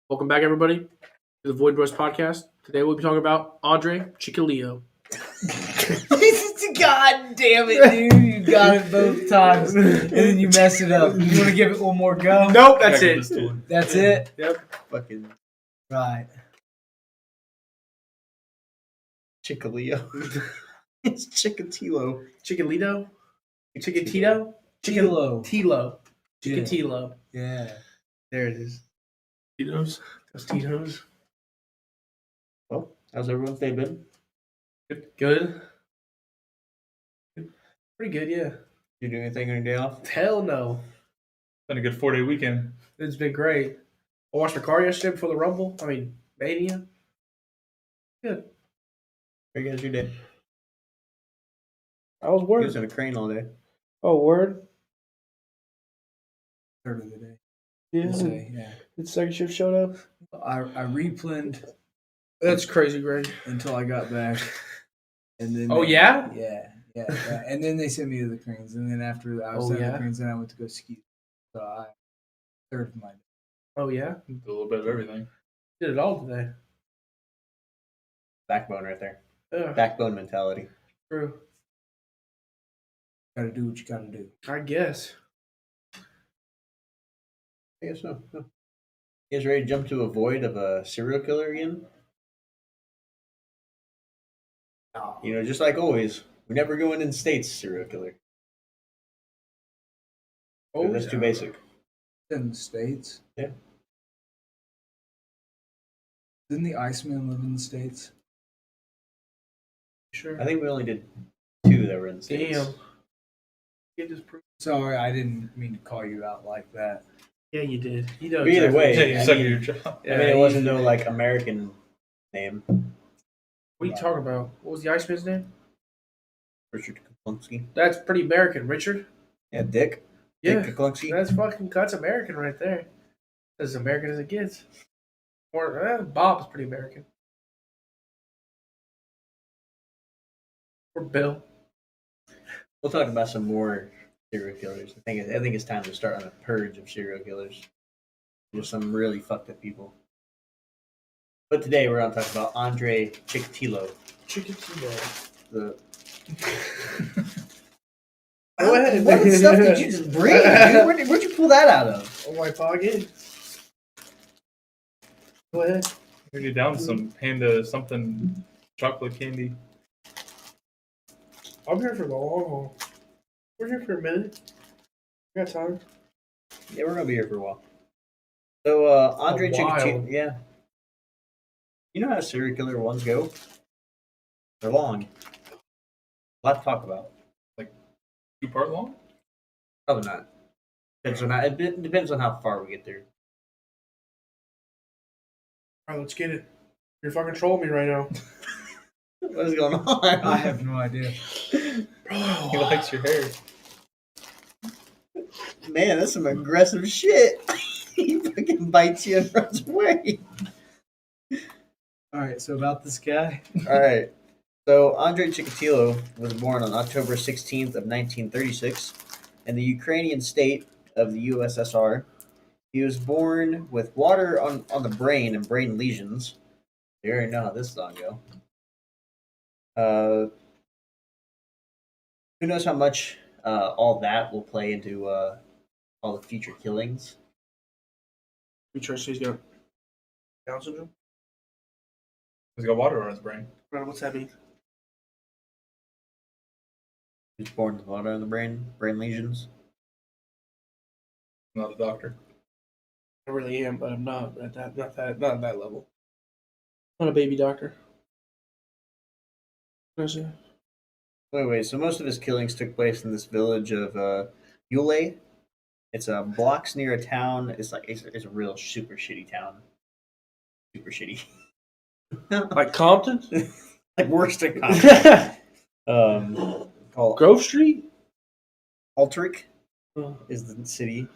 Welcome back, everybody, to the Void Bros podcast. Today we'll be talking about Andrei Chikatilo. God damn it, dude. You got it both times. And then you messed it up. You want to give it one more go? Nope, that's it. That's it? Yep. Fucking Right. Chikatilo. It's Chikatilo. Chikatilo? Chikatilo? Tilo. Tilo. Yeah. Chikatilo. Yeah. There it is. Tito's. That's Tito's. Well, how's everyone's day been? Good. Pretty good, yeah. You do anything on your day off? Hell no. Been a good 4-day weekend. It's been great. I watched the car yesterday before the Rumble. Mania. Good. How you guys your day? I was You working. was in a crane all day. Oh, word? Third of the day. Yeah. I'd say, yeah. The second shift showed up. I replanned That's crazy, Greg. until I got back. And then Oh, yeah? Yeah. And then they sent me to the cranes. And then after I was Oh, at yeah? the cranes, then I went to go ski. So I third of my day. Oh, yeah? A little bit of everything. Did it all today. Backbone right there. Yeah, Backbone mentality. true. Gotta do what you gotta do. I guess. I guess so. No. You guys ready to jump to a void of a serial killer again? You know, just like always, we never go in states serial killer. Oh, That's too basic. In the States. Yeah. Didn't the Iceman live in the States? sure. I think we only did 2 that were in the states. Damn. You just prove. Sorry, I didn't mean to call you out like that. Yeah, you did. You know. But either way, Yeah, you I suck mean- at your job. I mean, it wasn't no like American name. What are you talking about? What was the Iceman's name? Richard Kuklunski. That's pretty American, Richard. Yeah, Dick. Yeah, Dick Kuklunski. that's American right there. That's as American as it gets. Or Bob's pretty American. Or Bill. We'll talk about some more serial killers. I think it's time to start on a purge of serial killers. There's some really fucked up people. But today we're going to talk about Andrei Chikatilo. Chikatilo. The Go ahead. What stuff did you just bring? Dude? Where'd you pull that out of? Oh my pocket. Go ahead. You're already down some panda something chocolate candy. I'm here for the long haul. We're here for a minute. We got time. Yeah, we're going to be here for a while. So, Andrei A while. Chikatilo. Yeah. You know how serial killer ones go? They're long. A lot to talk about. 2-part long? Probably not. It depends on how far we get there. All right, let's get it. You're fucking trolling me right now. What is going on? I have no idea. He likes your hair. Man, that's some aggressive shit. He fucking bites you and runs away. All right, so about this guy. All right. So Andrei Chikatilo was born on October 16th of 1936 in the Ukrainian state of the USSR. He was born with water on the brain and brain lesions. You already know how this song go. Who knows how much all that will play into all the future killings? You trust he's got Down syndrome? He's got water on his brain. Right, what's that mean? He was born with water on the brain lesions. I'm not a doctor. I really am, but I'm not at that level. Not a baby doctor. Anyway, so most of his killings took place in this village of Yule. It's blocks near a town. It's a real super shitty town. Super shitty. Like Compton? Like worse than Compton. Called Grove Street? Alteric is the city.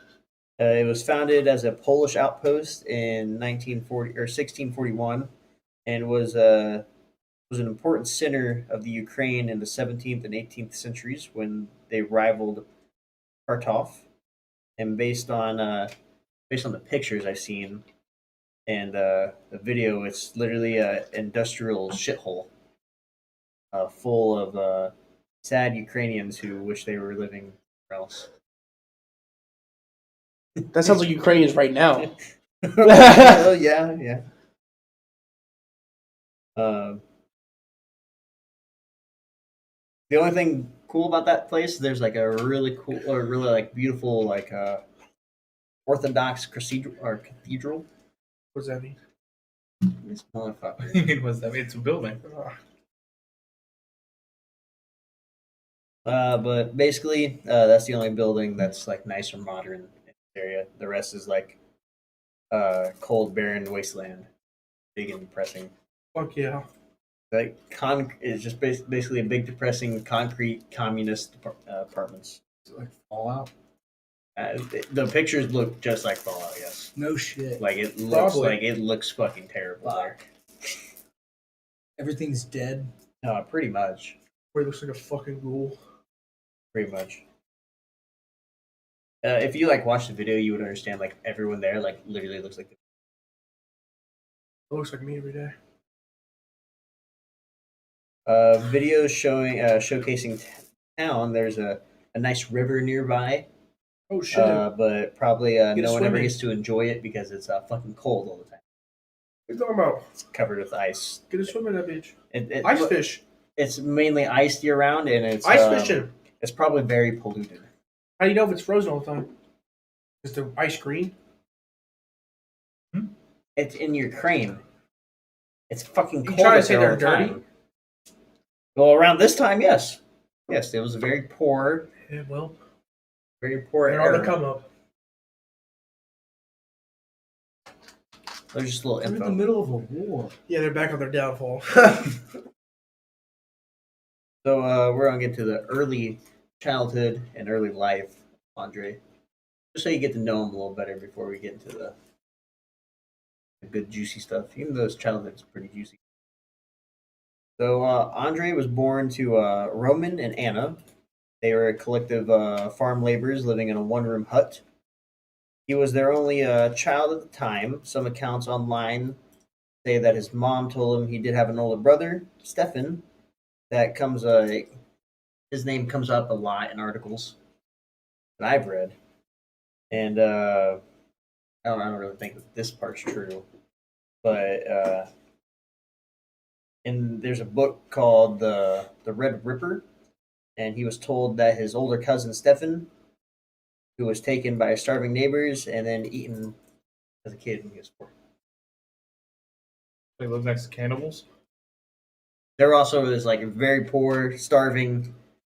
It was founded as a Polish outpost in 1940 or 1641, and was an important center of the Ukraine in the 17th and 18th centuries when they rivaled Kharkov. And based on the pictures I've seen, And the video, it's literally an industrial shithole full of sad Ukrainians who wish they were living somewhere else. That sounds like Ukrainians right now. Well, yeah. The only thing cool about that place, there's like a really cool or really like beautiful like Orthodox cathedral. What does that mean? This motherfucker. You mean what's that? It's a building. But basically, that's the only building that's like nice or modern in this area. The rest is like cold, barren wasteland, big and depressing. Fuck yeah. Like is just basically a big depressing concrete communist apartments. Like Fallout. The pictures look just like Fallout. Yes. No shit. Like it looks Probably. like it looks fucking terrible there. Everything's dead. Pretty much. Where he looks like a fucking ghoul. Pretty much. If you like watch the video, you would understand. Like everyone there, like literally looks like. It looks like me every day. Videos showing showcasing town. There's a nice river nearby. Oh shit. But probably Get no one ever swimming. gets to enjoy it because it's fucking cold all the time. What are you talking about? It's covered with ice. Get a swim in that bitch. It, Ice fish. It's mainly iced year round, and it's Ice fishing. It's probably very polluted. How do you know if it's frozen all the time? Is the ice green? It's in your crane. It's fucking You cold. trying to up say there all they're the dirty? time. Well, around this time, yes. Yes, it was a very poor Yeah, well. Very poor They're on the error. come up. There's just a little We're in info. the middle of a war. Yeah, they're back on their downfall. So we're gonna get to the early childhood and early life, of Andrei. Just so you get to know him a little better before we get into the good juicy stuff. Even though his childhood's pretty juicy. So Andrei was born to Roman and Anna. They were a collective farm laborers living in a one-room hut. He was their only child at the time. Some accounts online say that his mom told him he did have an older brother, Stefan. That comes, his name comes up a lot in articles that I've read, and I don't really think that this part's true, but and there's a book called the Red Ripper, and he was told that his older cousin Stefan, who was taken by starving neighbors and then eaten as a kid when he was 4. They live next to cannibals. There also is like very poor, starving,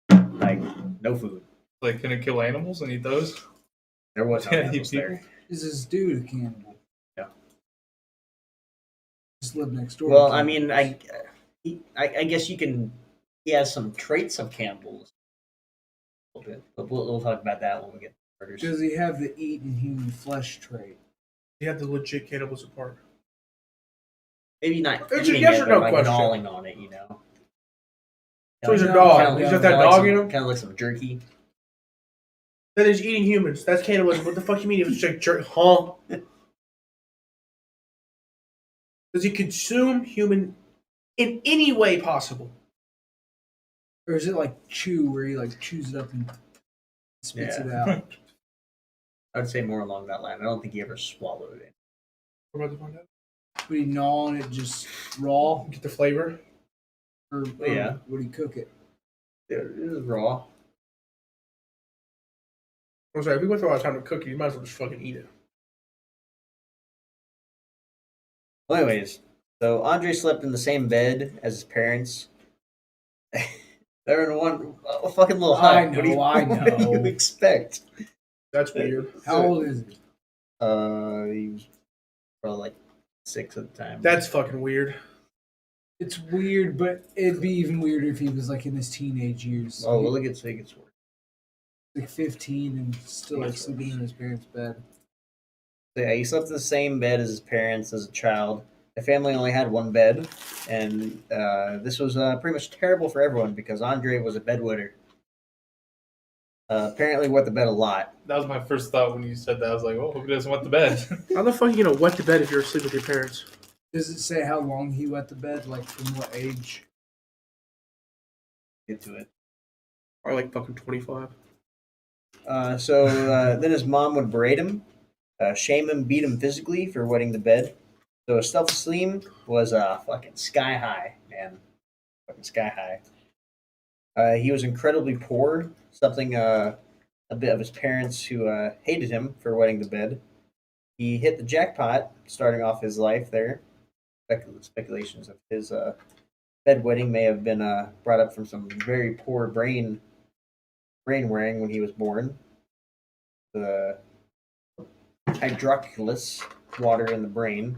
like no food. Like, can it kill animals and eat those? There was no Yeah, animals you there. Is this dude a cannibal? Yeah. Just live next door. Well, to I mean, cannibals. I guess you can. He has some traits of cannibals. A little bit, but we'll talk about that when we get to murders. Does he have the eating human flesh trait? You have the legit cannibals apart. Maybe not. It's a eating yes it, or but no like question. gnawing on it, you know. So he's a No, dog. no, He's no, got that no, dog like in some, him. kind of like some jerky. Then he's eating humans. That's cannibalism. What the fuck you mean? It was just like jerk, huh? Does he consume human in any way possible? Or is it like chew, where he like chews it up and spits it out? I would say more along that line. I don't think he ever swallowed it. We're about to find out. Would he gnaw on it just raw, Get the flavor. or Yeah. would he cook it? It was raw. I'm sorry, if we went through a lot of time to cook it, you might as well just fucking eat it. Well, anyways, so Andrei slept in the same bed as his parents. They're in a fucking little hut. I What do you, know, I What do you know. expect? That's weird. How old is he? He was probably like 6 at the time. That's fucking weird. It's weird, but it'd be even weirder if he was like in his teenage years. Oh, well, it gets worse. Like 15 and still like Gets sleeping worse. in his parents' bed. So, yeah, he slept in the same bed as his parents as a child. The family only had one bed, and this was pretty much terrible for everyone because Andrei was a bedwetter. Apparently wet the bed a lot. That was my first thought when you said that. I was like, oh, hope he doesn't wet the bed. How the fuck are you gonna wet the bed if you're asleep with your parents? Does it say how long he wet the bed? Like from what age? Get to it. Or like fucking 25. Then his mom would berate him, shame him, beat him physically for wetting the bed. So his self-esteem was fucking sky high, man. Fucking sky high. He was incredibly poor, something a bit of his parents who hated him for wetting the bed. He hit the jackpot, starting off his life there. Speculations of his bedwetting may have been brought up from some very poor brain wearing when he was born. The hydroculous water in the brain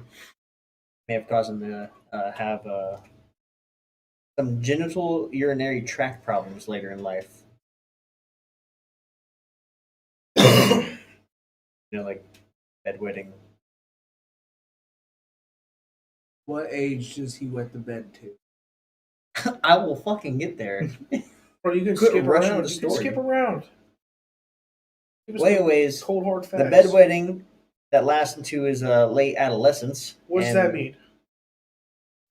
may have caused him to have some genital urinary tract problems later in life. Like bedwetting. What age does he wet the bed to? I will fucking get there. Bro, you can Quit skip rushing around. the You can story. skip around. Give us Anyways, cold hard the facts. bedwetting that lasted into his late adolescence. What does and- that mean?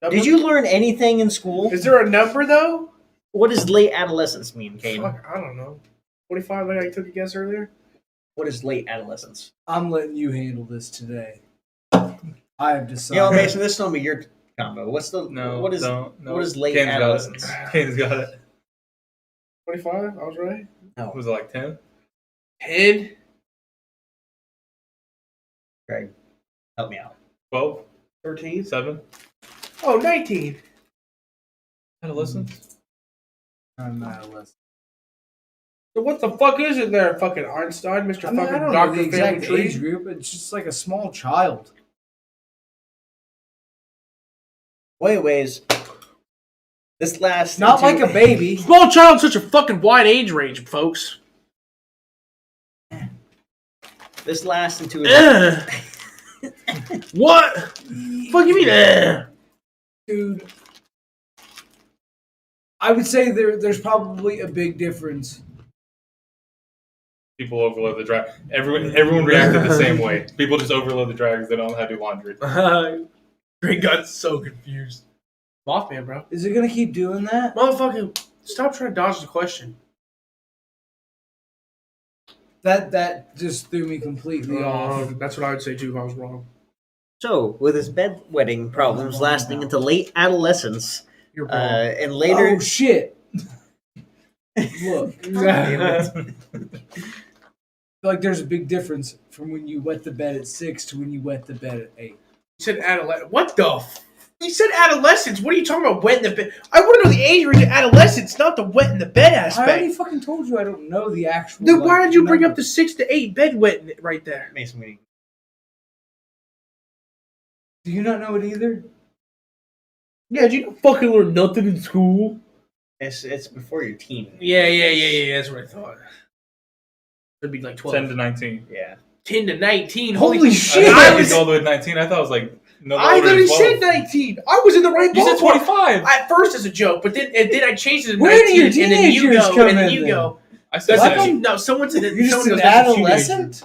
Number? Did you learn anything in school? Is there a number though? What does late adolescence mean, Kane? Fuck, I don't know. 45, like I took a guess earlier. What is late adolescence? I'm letting you handle this today. I have decided. You know, Mason, this is gonna be your combo. What is No, what is no. what is late Kane's adolescence? Got it. Kane's got it. 25, I was right. No, Was it like 10? 10, Greg, help me out. 12? 13. 7? Oh, 19. Adolescence? I'm not a list. So what the fuck is it there, fucking Einstein, Mr. I mean, I fucking don't know Dr. the Family exact Tree? age group. It's just like a small child. Anyways, this last Not like a baby. Small child's such a fucking wide age range, folks. This lasts into his Ugh. What? Fuck you mean? Ugh. Dude, I would say there's probably a big difference. People overload the dryer. Everyone reacted the same way. People just overload the dryer because they don't know how to do laundry. Greg got so confused. Mothman, bro. Is it gonna keep doing that? Motherfucking, stop trying to dodge the question. That just threw me completely off. That's what I would say too if I was wrong. So, with his bedwetting problems lasting into late adolescence, You're wrong. and later, Oh shit! Look, like there's a big difference from when you wet the bed at 6 to when you wet the bed at 8. You said adolescence. What the? You said adolescence. What are you talking about? Wet in the bed? I want to know the age range of adolescence, not the wet in the bed I already aspect. fucking told you I don't know the actual. Then why did you bring up number. the 6 to 8 bed wet right there? Mason, we Do you not know it either? Yeah, did you not fucking learn nothing in school? it's before your teen. Yeah. That's what I thought. It'd be like 12. 10 to 19. Yeah. 10 to 19. Holy shit! I I was. was all the way to 19. I thought it was like no I older literally than 12. said 19. I was in the right You said ballpark. 25. At first as a joke, but then I changed it to Where do 19, your and then teenage you years go, come and then in you then? go. I said Like, that. No, someone said You're just someone an goes, "That's a teenager." adolescent.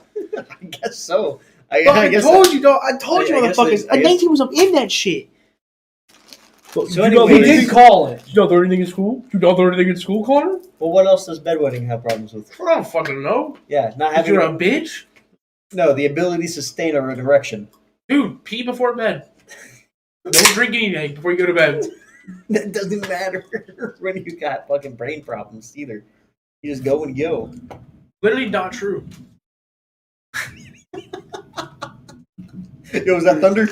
I guess so. I I guess told you, dog. I told you, I guess motherfuckers. I guess- 19 was up in that shit. So He anyway, did call it. You not learn anything in school? You not learn anything in school, Connor? well, what else does bedwetting have problems with? I don't fucking know. Yeah, not If having you're a bitch, no the ability to sustain an erection. dude, pee before bed. Don't drink anything before you go to bed. That doesn't matter when you got fucking brain problems either. You just go and go. Literally not true. Yo, was that thunder?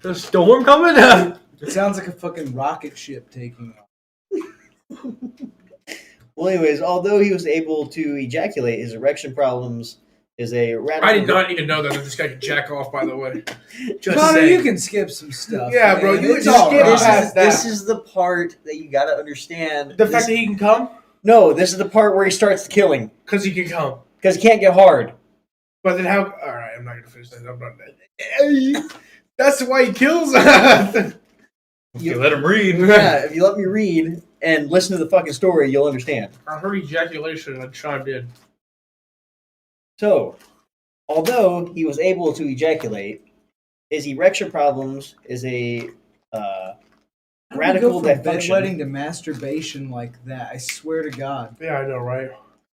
The storm coming up. It sounds like a fucking rocket ship taking off. Well, anyways, although he was able to ejaculate, his erection problems is a radical. I did not even know that this guy could jack off, by the way. Just Connor, saying. you can skip some stuff. Yeah, bro, man. you It's can all skip right. past that. This is the part that you gotta understand. The fact that he can come? No, this is the part where he starts killing Because he can come. because he can't get hard. But then how... Alright, I'm not going to finish that. I'm not... That's why he kills us. You let him read. Yeah, if you let me read, and listen to the fucking story, you'll understand. I heard ejaculation and I chimed in. So, although he was able to ejaculate, his erection problems is a How do we radical go from definition. bedwetting to masturbation like that? I swear to God. Yeah, I know, right?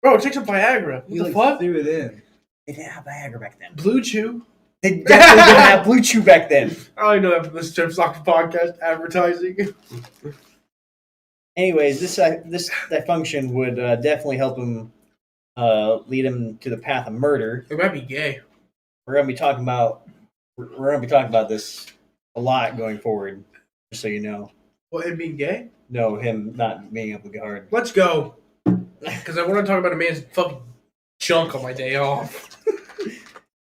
Bro, take some Viagra. What You the like fuck? threw it in. They didn't have Viagra back then. Blue Chew. They definitely didn't have Blue Chew back then. I only know that from this Jim Soccer podcast advertising. Anyways, this dysfunction would definitely help him lead him to the path of murder. It might be gay. We're gonna be talking about this a lot going forward, just so you know. What, him being gay? No, him not being able to get hard. Let's go. Because I want to talk about a man's fucking junk on my day off.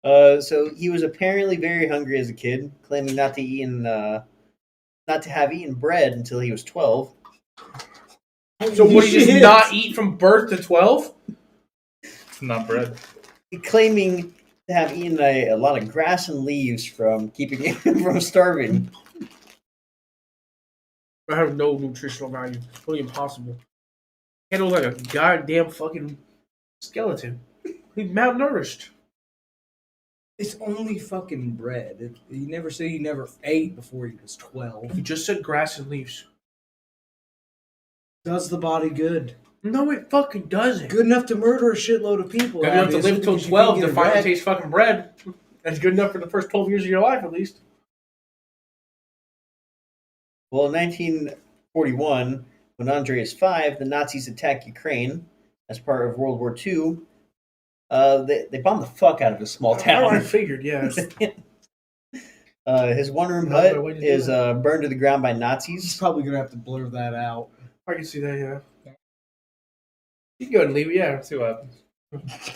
So he was apparently very hungry as a kid, claiming not to have eaten bread until he was 12. So what, he just not eat from birth to 12? It's not bread. Claiming to have eaten a lot of grass and leaves from keeping him from starving. I have no nutritional value. It's totally impossible. He look like a goddamn fucking skeleton. He's malnourished. It's only fucking bread. You never say you never ate before he was 12. You just said grass and leaves. Does the body good. No, it fucking doesn't. Good enough to murder a shitload of people. Good enough to obviously, live till because you 12 can't to get finally bread. taste fucking bread. That's good enough for the first 12 years of your life, at least. Well, in 1941, when Andrei is 5, the Nazis attack Ukraine as part of World War II. They bombed the fuck out of a small I town. figured, yeah. His one-room Not the hut way to do is burned to the ground by Nazis. He's probably going to have to blur that out. I can see that, yeah. You can go ahead and leave it, yeah. See what happens.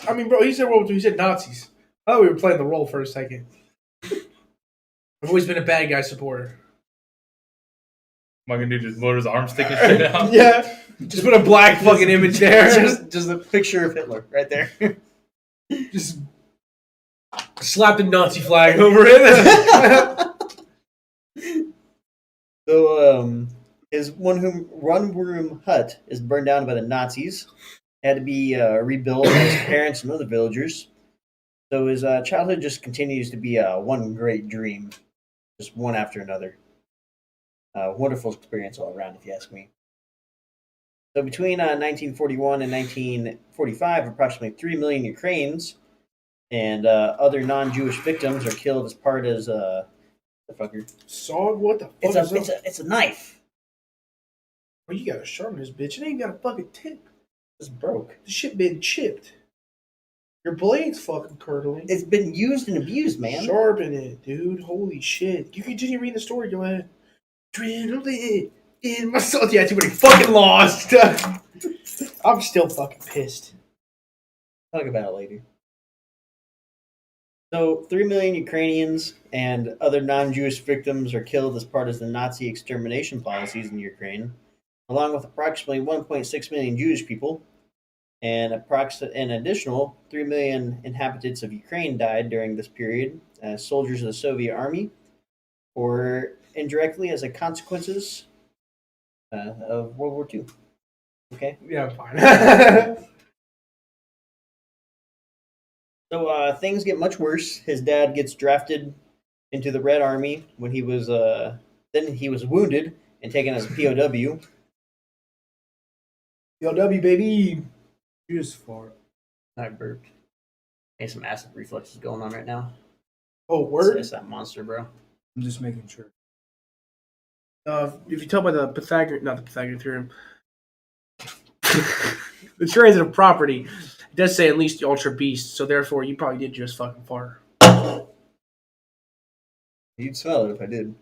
I mean, bro, he said World War II, he said Nazis. I thought we were playing the role for a second. I've always been a bad guy supporter. Am I gonna do just load his arm sticking straight out? Yeah. Just put a black fucking image there. just a picture of Hitler right there. Just slap the Nazi flag over it. So, his one-room hut is burned down by the Nazis. It had to be rebuilt by his parents and other villagers. So his childhood just continues to be one great dream, just one after another. Wonderful experience all around, if you ask me. So between 1941 and 1945, approximately 3 million Ukrainians and other non-Jewish victims are killed as part as the fucker. Saw what the fuck is that? It's a knife. Well, you gotta sharpen this bitch. It ain't got a fucking tip. It's broke. The shit been chipped. Your blade's fucking curdling. It's been used and abused, man. Sharpen it, dude. Holy shit. You continue reading the story, go ahead. Adrenaline in my soul. Yeah, too many fucking lost. I'm still fucking pissed. Talk about it later. So, 3 million Ukrainians and other non-Jewish victims are killed as part of the Nazi extermination policies in Ukraine, along with approximately 1.6 million Jewish people, and an additional 3 million inhabitants of Ukraine died during this period as soldiers of the Soviet Army, or indirectly as a consequences of World War II. Okay? Yeah, I'm fine. So things get much worse. His dad gets drafted into the Red Army when he was then he was wounded and taken as a POW. POW, baby. You just fart. I burped. Hey, some acid reflexes going on right now. Oh, word? It's that monster, bro. I'm just making sure. If you tell by the not the Pythagorean theorem, the transitive property, it does say unleash the ultra beast, so therefore you probably did just fucking fart. You'd smell it if I did.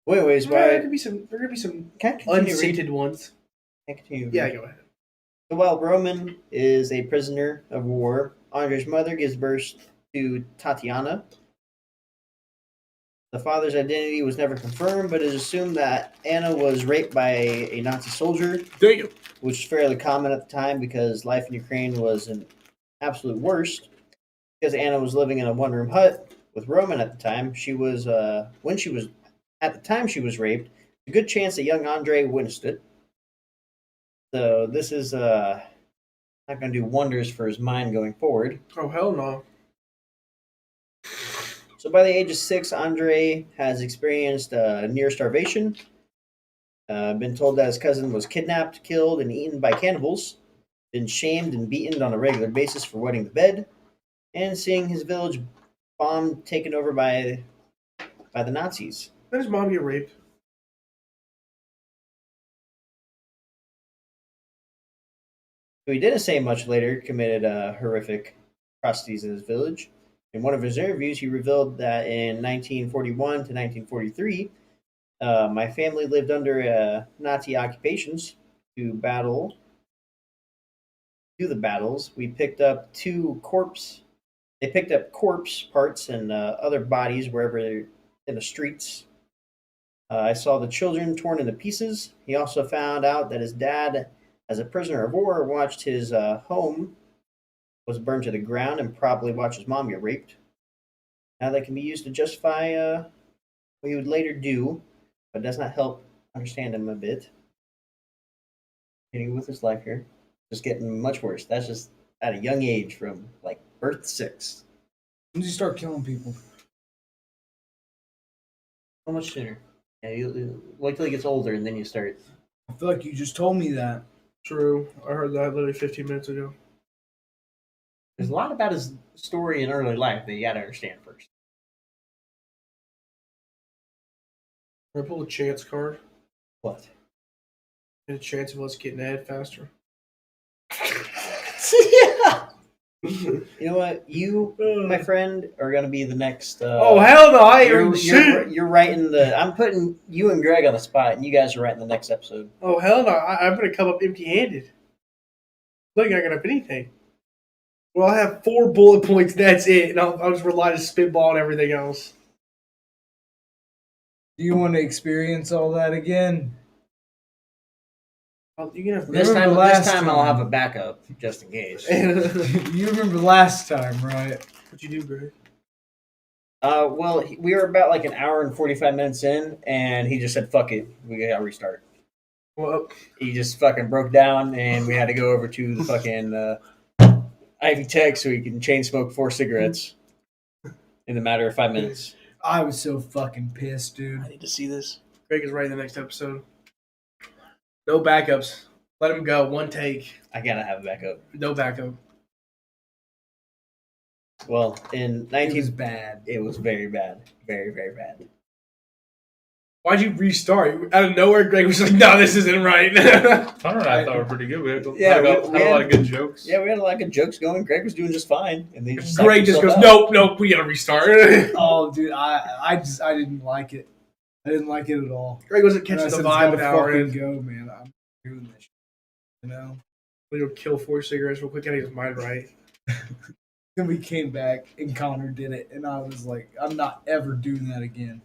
Well, anyways, There could be some. There could be some Can I continue unscented ones. Can I continue Yeah, go ahead. So while Roman is a prisoner of war, Andrei's mother gives birth to Tatiana. The father's identity was never confirmed, but it is assumed that Anna was raped by a Nazi soldier, Damn. which is fairly common at the time because life in Ukraine was an absolute worst. Because Anna was living in a one-room hut with Roman at the time, she was raped. A good chance that young Andrei witnessed it. So this is not going to do wonders for his mind going forward. Oh, hell no. So by the age of 6, Andrei has experienced near starvation, been told that his cousin was kidnapped, killed, and eaten by cannibals, been shamed and beaten on a regular basis for wetting the bed, and seeing his village bombed, taken over by the Nazis. When his mom get raped? Who he didn't say much later committed horrific atrocities in his village. In one of his interviews, he revealed that in 1941 to 1943, my family lived under Nazi occupations to battle. To the battles, we picked up They picked up corpse parts and other bodies wherever in the streets. I saw the children torn into pieces. He also found out that his dad, as a prisoner of war, watched his home was burned to the ground and probably watched his mom get raped. Now that can be used to justify what he would later do, but does not help understand him a bit. Getting with his life here, just getting much worse. That's just at a young age, from like birth to 6. When did you start killing people? So much sooner. Yeah, you wait till he gets older and then you start. I feel like you just told me that. True. I heard that literally 15 minutes ago. There's a lot about his story in early life that you got to understand first. Can I pull a chance card? What? And a chance of us getting ahead faster. Yeah. You know what? You, my friend, are gonna be the next. Oh hell no! I ain't you're, reading shit. you're writing the. I'm putting you and Greg on the spot, and you guys are writing the next episode. Oh hell no! I'm gonna come up empty-handed. Look, I got up anything. Well, I have 4 bullet points. That's it, and I'll just rely to spitball and everything else. Do you want to experience all that again? Oh, you can have This Remember time, last this time I'll time. have a backup just in case. You remember last time, right? What you do, Greg? Well, we were about like an hour and 45 minutes in, and he just said, "Fuck it, we gotta restart." Well, He just fucking broke down, and we had to go over to the fucking Ivy Tech so he can chain smoke 4 cigarettes in the matter of 5 minutes. I was so fucking pissed, dude. I need to see this. Greg is writing the next episode. No backups. Let him go. One take. I gotta have a backup. No backup. Well, in 19, It was bad. it was very bad, very very bad. Why'd you restart? Out of nowhere, Greg was like, "No, this isn't right." Connor and I thought were pretty good. We had, Yeah, had, we a had- lot of good jokes. Yeah, we had a lot of good jokes going. Greg was doing just fine, and then he just Greg just goes, "Nope, we gotta restart." Oh, dude, I didn't like it. I didn't like it at all. Greg wasn't And I catching the said, vibe "It's an gotta hour fucking in. go, man. I'm doing this shit." You know? We go kill 4 cigarettes real quick. Get his mind right. Then we came back and Connor did it, and I was like, I'm not ever doing that again.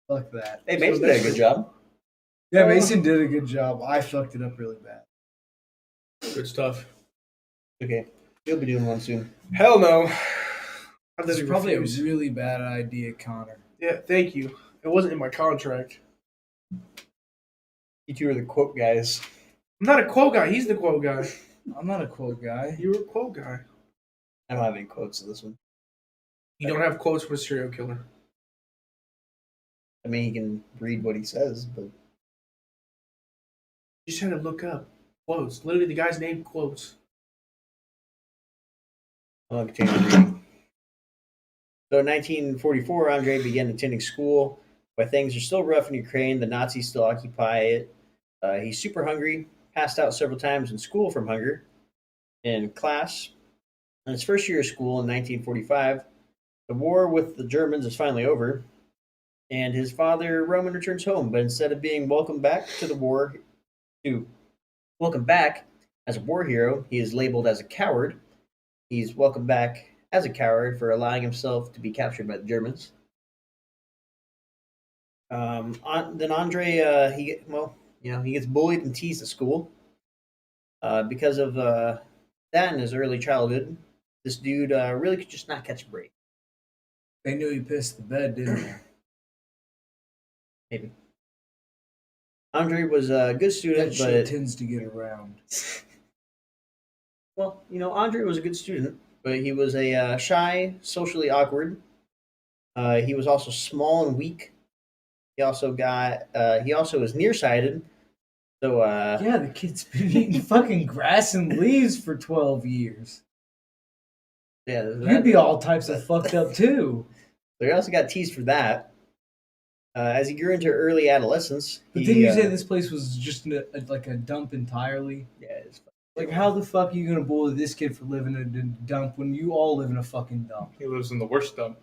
Fuck that. Hey, Mason did a good job. Yeah, Mason did a good job. I fucked it up really bad. Good stuff. Okay, he'll be doing one soon. Hell no. I This is literally probably refuse. a really bad idea, Connor. Yeah, thank you. It wasn't in my contract. You two are the quote guys. I'm not a quote guy. He's the quote guy. I'm not a quote guy. You're a quote guy. I don't have any quotes of this one. You don't have quotes from a serial killer. I mean, he can read what he says, but You just had to look up quotes. Literally, the guy's name quotes. I'll continue reading. So in 1944, Andrei began attending school. While things are still rough in Ukraine, the Nazis still occupy it. He's super hungry, passed out several times in school from hunger. In class, in his first year of school in 1945, the war with the Germans is finally over, and his father, Roman, returns home. But instead of being welcomed back to the war, welcome back as a war hero, he is labeled as a coward. He's welcomed back as a coward for allowing himself to be captured by the Germans. Then Andrei, he gets bullied and teased at school. Because of that in his early childhood, this dude really could just not catch a break. They knew he pissed the bed, didn't they? Maybe. Andrei was a good student, That shit but tends to get around. well, Andrei was a good student, but he was a shy, socially awkward. He was also small and weak. He also was nearsighted. So Yeah, the kid's been eating fucking grass and leaves for 12 years. yeah, You'd be all types of fucked up too. So he also got teased for that. As he grew into early adolescence, But then you say this place was just like a dump entirely. yeah, it's Like, how the fuck are you gonna bully this kid for living in a dump when you all live in a fucking dump? He lives in the worst dump.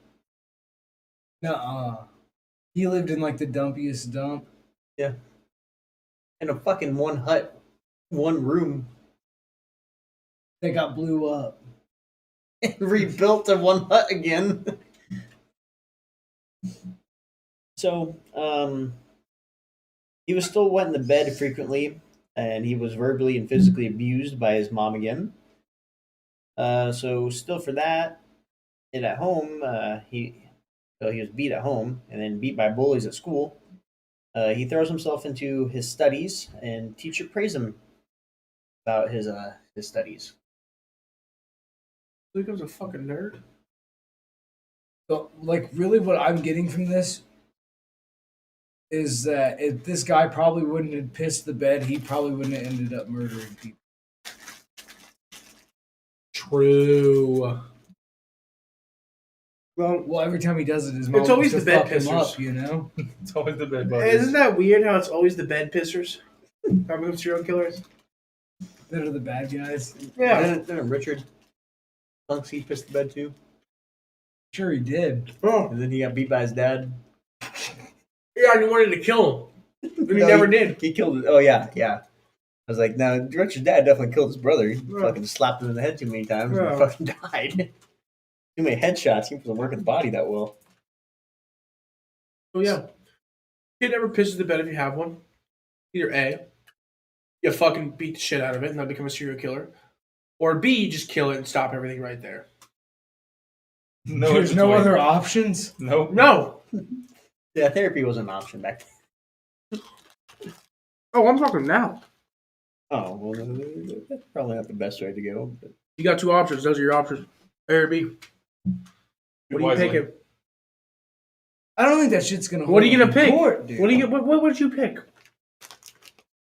Nuh-uh. He lived in like the dumpiest dump. in a fucking one hut, one room, That got blew up. rebuilt to one hut again. So, he was still wet in the bed frequently, and he was verbally and physically abused by his mom again. So still for that, and at home, he was beat at home and then beat by bullies at school. He throws himself into his studies, and teacher praise him about his studies. He becomes a fucking nerd. So, like, really what I'm getting from this is that if this guy probably wouldn't have pissed the bed, he probably wouldn't have ended up murdering people. True. Well, every time he does it, his mom It's always wants the to bed fuck him pissers. up, you know? It's always the bed bugs. Isn't that weird how it's always the bed pissers? That move serial killers. That are the bad guys. Yeah. Didn't Richard Funky pissed the bed too? Sure, he did. Oh. And then he got beat by his dad. Yeah, and he wanted to kill him. But he No, never did. He killed. Oh yeah. I was like, no, Richard's dad definitely killed his brother. He fucking slapped him in the head too many times and fucking died. Too many headshots. He wasn't working the body that well. Oh, yeah. Kid never pisses the bed if you have one. Either A, you fucking beat the shit out of it and then become a serial killer. Or B, you just kill it and stop everything right there. No, There's no other options. Nope. No. Yeah, therapy wasn't an option back then. Oh, I'm talking now. Oh, well, that's probably not the best way to go. But You got two options. Those are your options. A or B. What are you picking? I don't think that shit's gonna. What are you hold gonna in pick? court, dude. What would you pick?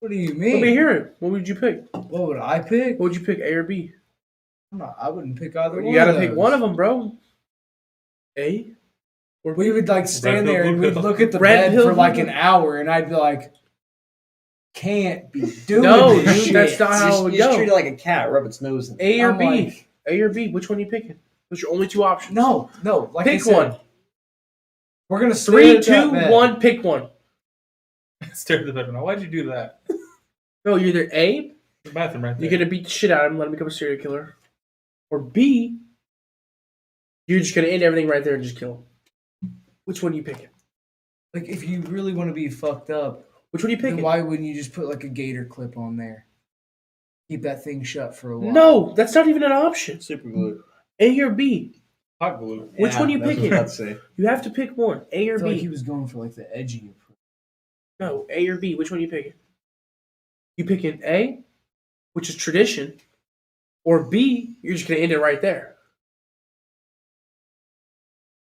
What do you Let mean? me hear it. What would you pick? What would I pick? What would you pick? A or B? I wouldn't pick either one. You gotta of pick those. one of them, bro. A or We would like stand Red there pill, and blue we'd pill. look at the Red bed pill, for like blue an pill. hour, and I'd be like, "Can't be doing No, this dude, shit." that's not how it would you just go. treat it like a cat, rub its nose in it. A or I'm B? like- A or B? Which one are you picking? Those are your only two options. No. Like I Pick said, one. We're gonna 3, stare at 2, that bed. 1. Pick one. Stare at the bed. Now, why'd you do that? No, you're either A, The bathroom right there. you're gonna beat the shit out of him, let him become a serial killer, or B, you're just gonna end everything right there and just kill him. Which one are you picking? Like, if you really want to be fucked up, Which one are you then picking? why wouldn't you just put like a gator clip on there? Keep that thing shut for a while. No, that's not even an option. Super glue. A or B. Hot glue. Which one are you that's what I was picking? about to say. You have to pick one. A I or feel B. like he was going for like the edgy approach. No, A or B. Which one are you picking? You picking A, which is tradition, or B, you're just gonna end it right there.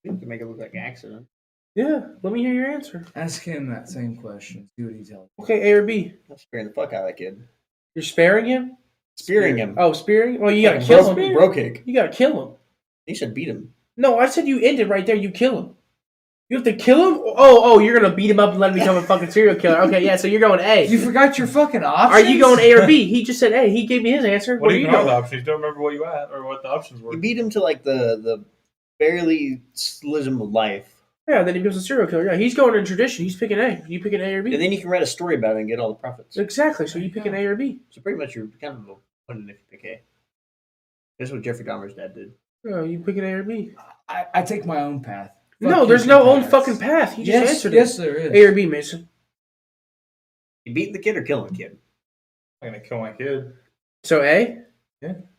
You can make it look like an accident. Yeah, let me hear your answer. Ask him that same question. See what he tells you. Okay, A or B. I'm scaring the fuck out of that kid. You're sparing him? Spearing him. Oh, spearing? Well, you gotta Like kill bro, him. bro kick. You gotta kill him. You should beat him. No, I said you end it right there. You kill him. You have to kill him? Oh, you're gonna beat him up and let him become a fucking serial killer. Okay, yeah, so you're going A. You forgot your fucking options. Are you going A or B? He just said A. He gave me his answer. What are even you are the going? options? You don't remember what you had or what the options were. You beat him to like the barely slism of life. Yeah, then he becomes a serial killer. Yeah, he's going in tradition. He's picking A. You picking A or B? And then you can write a story about it and get all the profits. Exactly. So you picking A or B? So pretty much you're kind of winning if you pick A. That's what Jeffrey Dahmer's dad did. Oh, you picking A or B? I take my own path. No, Fuck there's your no own paths. fucking path. He just Yes, answered yes, it. there is. A or B, Mason. You beating the kid or killing the kid? I'm gonna kill my kid. So A?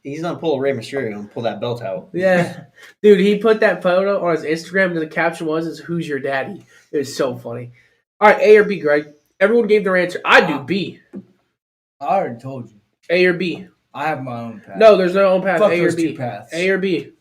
He's gonna pull a Rey Mysterio and pull that belt out. Yeah. Dude, he put that photo on his Instagram and the caption was, "Who's your daddy?" It was so funny. All right, A or B, Greg? Everyone gave their answer. I do B. I already told you. A or B. I have my own path. No, there's no own path. Fuck A or those B. two paths. A or B.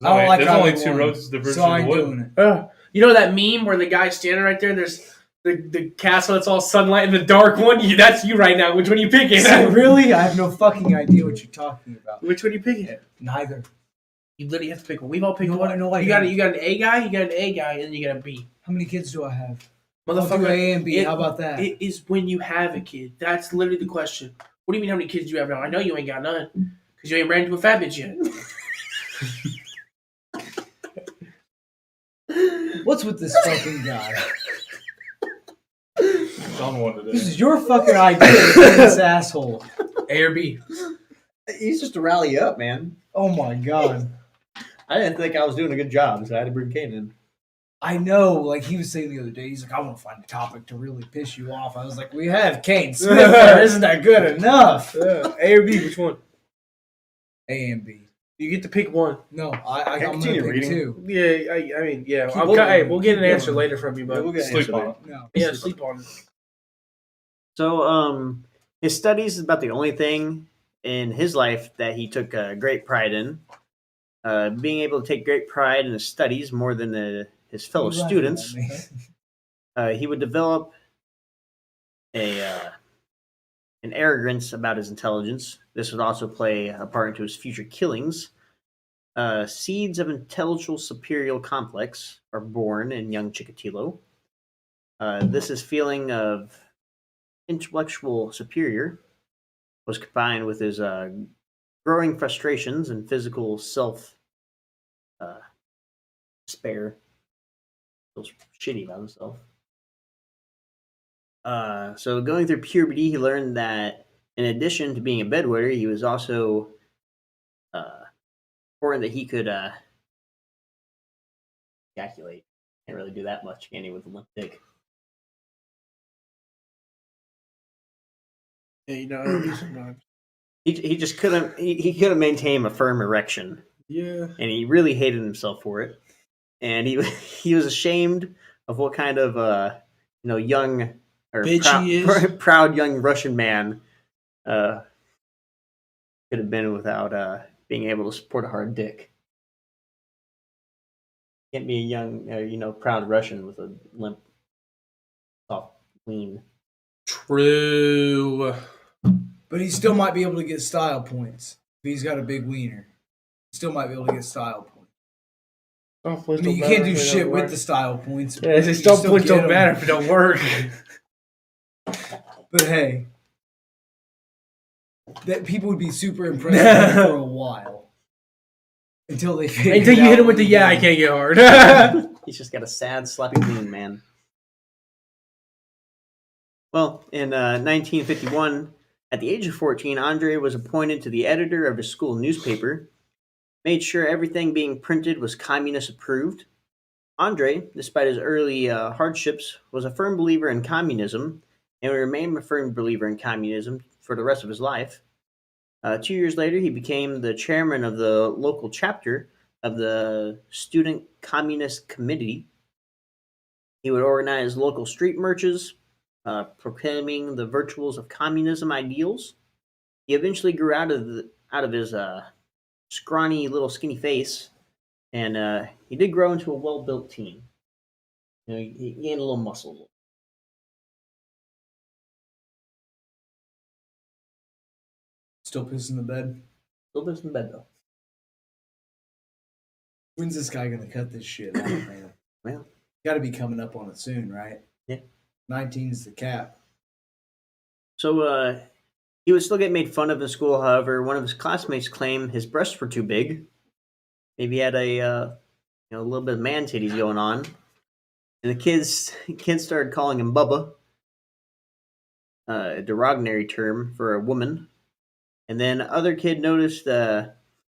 I don't like There's either only two one, roads to the so I in ain't the wood. doing it. You know that meme where the guy's standing right there? There's the castle that's all sunlight and the dark one? That's you right now. Which one are you picking? So really? I have no fucking idea what you're talking about. Which one are you picking? Neither. You literally have to pick one. We've all picked No, one. I know I you got don't. you got an A guy, you got an A guy, and then you got a B. How many kids do I have? I'll do Motherfucker, A and B. it- How about that? It is when you have a kid. That's literally the question. What do you mean how many kids do you have now? I know you ain't got none. Because you ain't ran into a fat bitch yet. What's with this fucking guy? It's on one today. This is your fucking idea to be this asshole. A or B? He's just to rally you up, man. Oh my god. I didn't think I was doing a good job, so I had to bring Kane in. I know, like he was saying the other day, he's like, I want to find a topic to really piss you off. I was like, we have Kane Smith there. Isn't that good enough? A or B? Which one? A and B. You get to pick one. No, I'm going continue to pick reading. two. Yeah, I mean, yeah. Keep We'll going. get an Keep answer going. later from you, Yeah, but we'll get an Sleep answer on later. it. No. yeah, sleep on it. So, his studies is about the only thing in his life that he took great pride in. Being able to take great pride in his studies more than his fellow You're laughing students, at me. he would develop an arrogance about his intelligence. This would also play a part into his future killings. Seeds of intellectual superior complex are born in young Chikatilo. This is feeling of intellectual superior was combined with his growing frustrations and physical self despair. Feels shitty about himself. So going through puberty, he learned that in addition to being a bedwetter, he was also important that he could ejaculate. Can't really do that much, can he, with a limp dick? Yeah, you know, I do sometimes. He just couldn't he couldn't maintain a firm erection, Yeah. and he really hated himself for it. And he was ashamed of what kind of young or Bitch he is. proud young Russian man could have been without being able to support a hard dick. Can't be a young proud Russian with a limp soft lean. True. But he still might be able to get style points. If he's got a big wiener. He still might be able to get style points. Oh, I mean, you can't do shit with the style points. Yeah, but his you stop still points get don't 'em. matter if it don't work. But hey, that people would be super impressed with him for a while. Until they figure Until you hit him with the yeah, I can't get hard. He's just got a sad, sloppy lean man. Well, in 1951, at the age of 14, Andrei was appointed to the editor of his school newspaper, made sure everything being printed was communist approved. Andrei, despite his early hardships, was a firm believer in communism and would remain a firm believer in communism for the rest of his life. 2 years later, he became the chairman of the local chapter of the Student Communist Committee. He would organize local street marches, proclaiming the virtues of communism ideals. He eventually grew out of his scrawny little skinny face, and he did grow into a well-built teen. You know, he gained a little muscle. Still pissing the bed. Still lives in bed though. When's this guy gonna cut this shit out, man? Well, Got to be coming up on it soon, right? Yeah. 19 is the cap. so he would still get made fun of in school. However, one of his classmates claimed his breasts were too big. Maybe he had a little bit of man titties going on, and the kids started calling him Bubba, a derogatory term for a woman. And then other kid noticed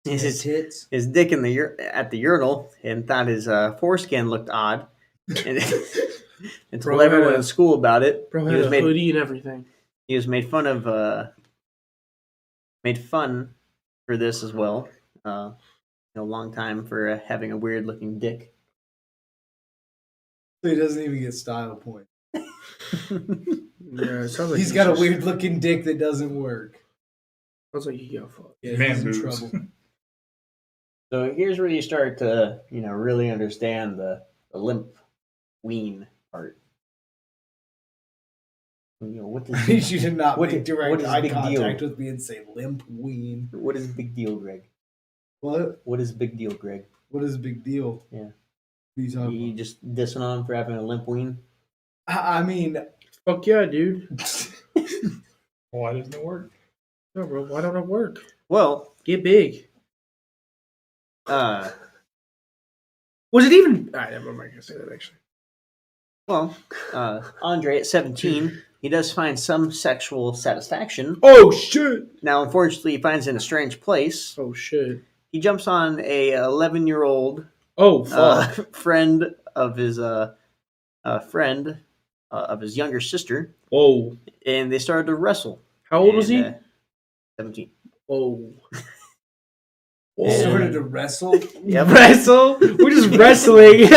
His tits. his dick in at the urinal and thought his foreskin looked odd, and told Bro, everyone had a- in school about it. Bro, he had was a made hoodie and everything. he was made fun for this as well. A long time for having a weird looking dick. So he doesn't even get style points. Yeah, it sounds like He's got a weird looking dick that doesn't work. Sounds like he got fucked. Yeah, Man he's in boobs. trouble. So here's where you start to, really understand the limp ween part. What I does need you to not what make is- direct what is eye big contact deal? with me and say limp ween. what is big deal, Greg? What? What is big deal, Greg? What is a big deal? Yeah. What are you talking You just dissing on him for having a limp ween? I mean, Fuck yeah, dude. Why doesn't it work? No, bro. Why don't it work? Well, Get big. uh, Was it even? All right, never mind. I can say that actually. Andrei at 17, he does find some sexual satisfaction. Oh shit. Now, unfortunately, he finds it in a strange place. Oh shit. He jumps on a 11-year-old Oh fuck. friend of his younger sister, Whoa. and they started to wrestle. How old was he? 17. Whoa. he started to wrestle. Yep. Wrestle? We're just wrestling.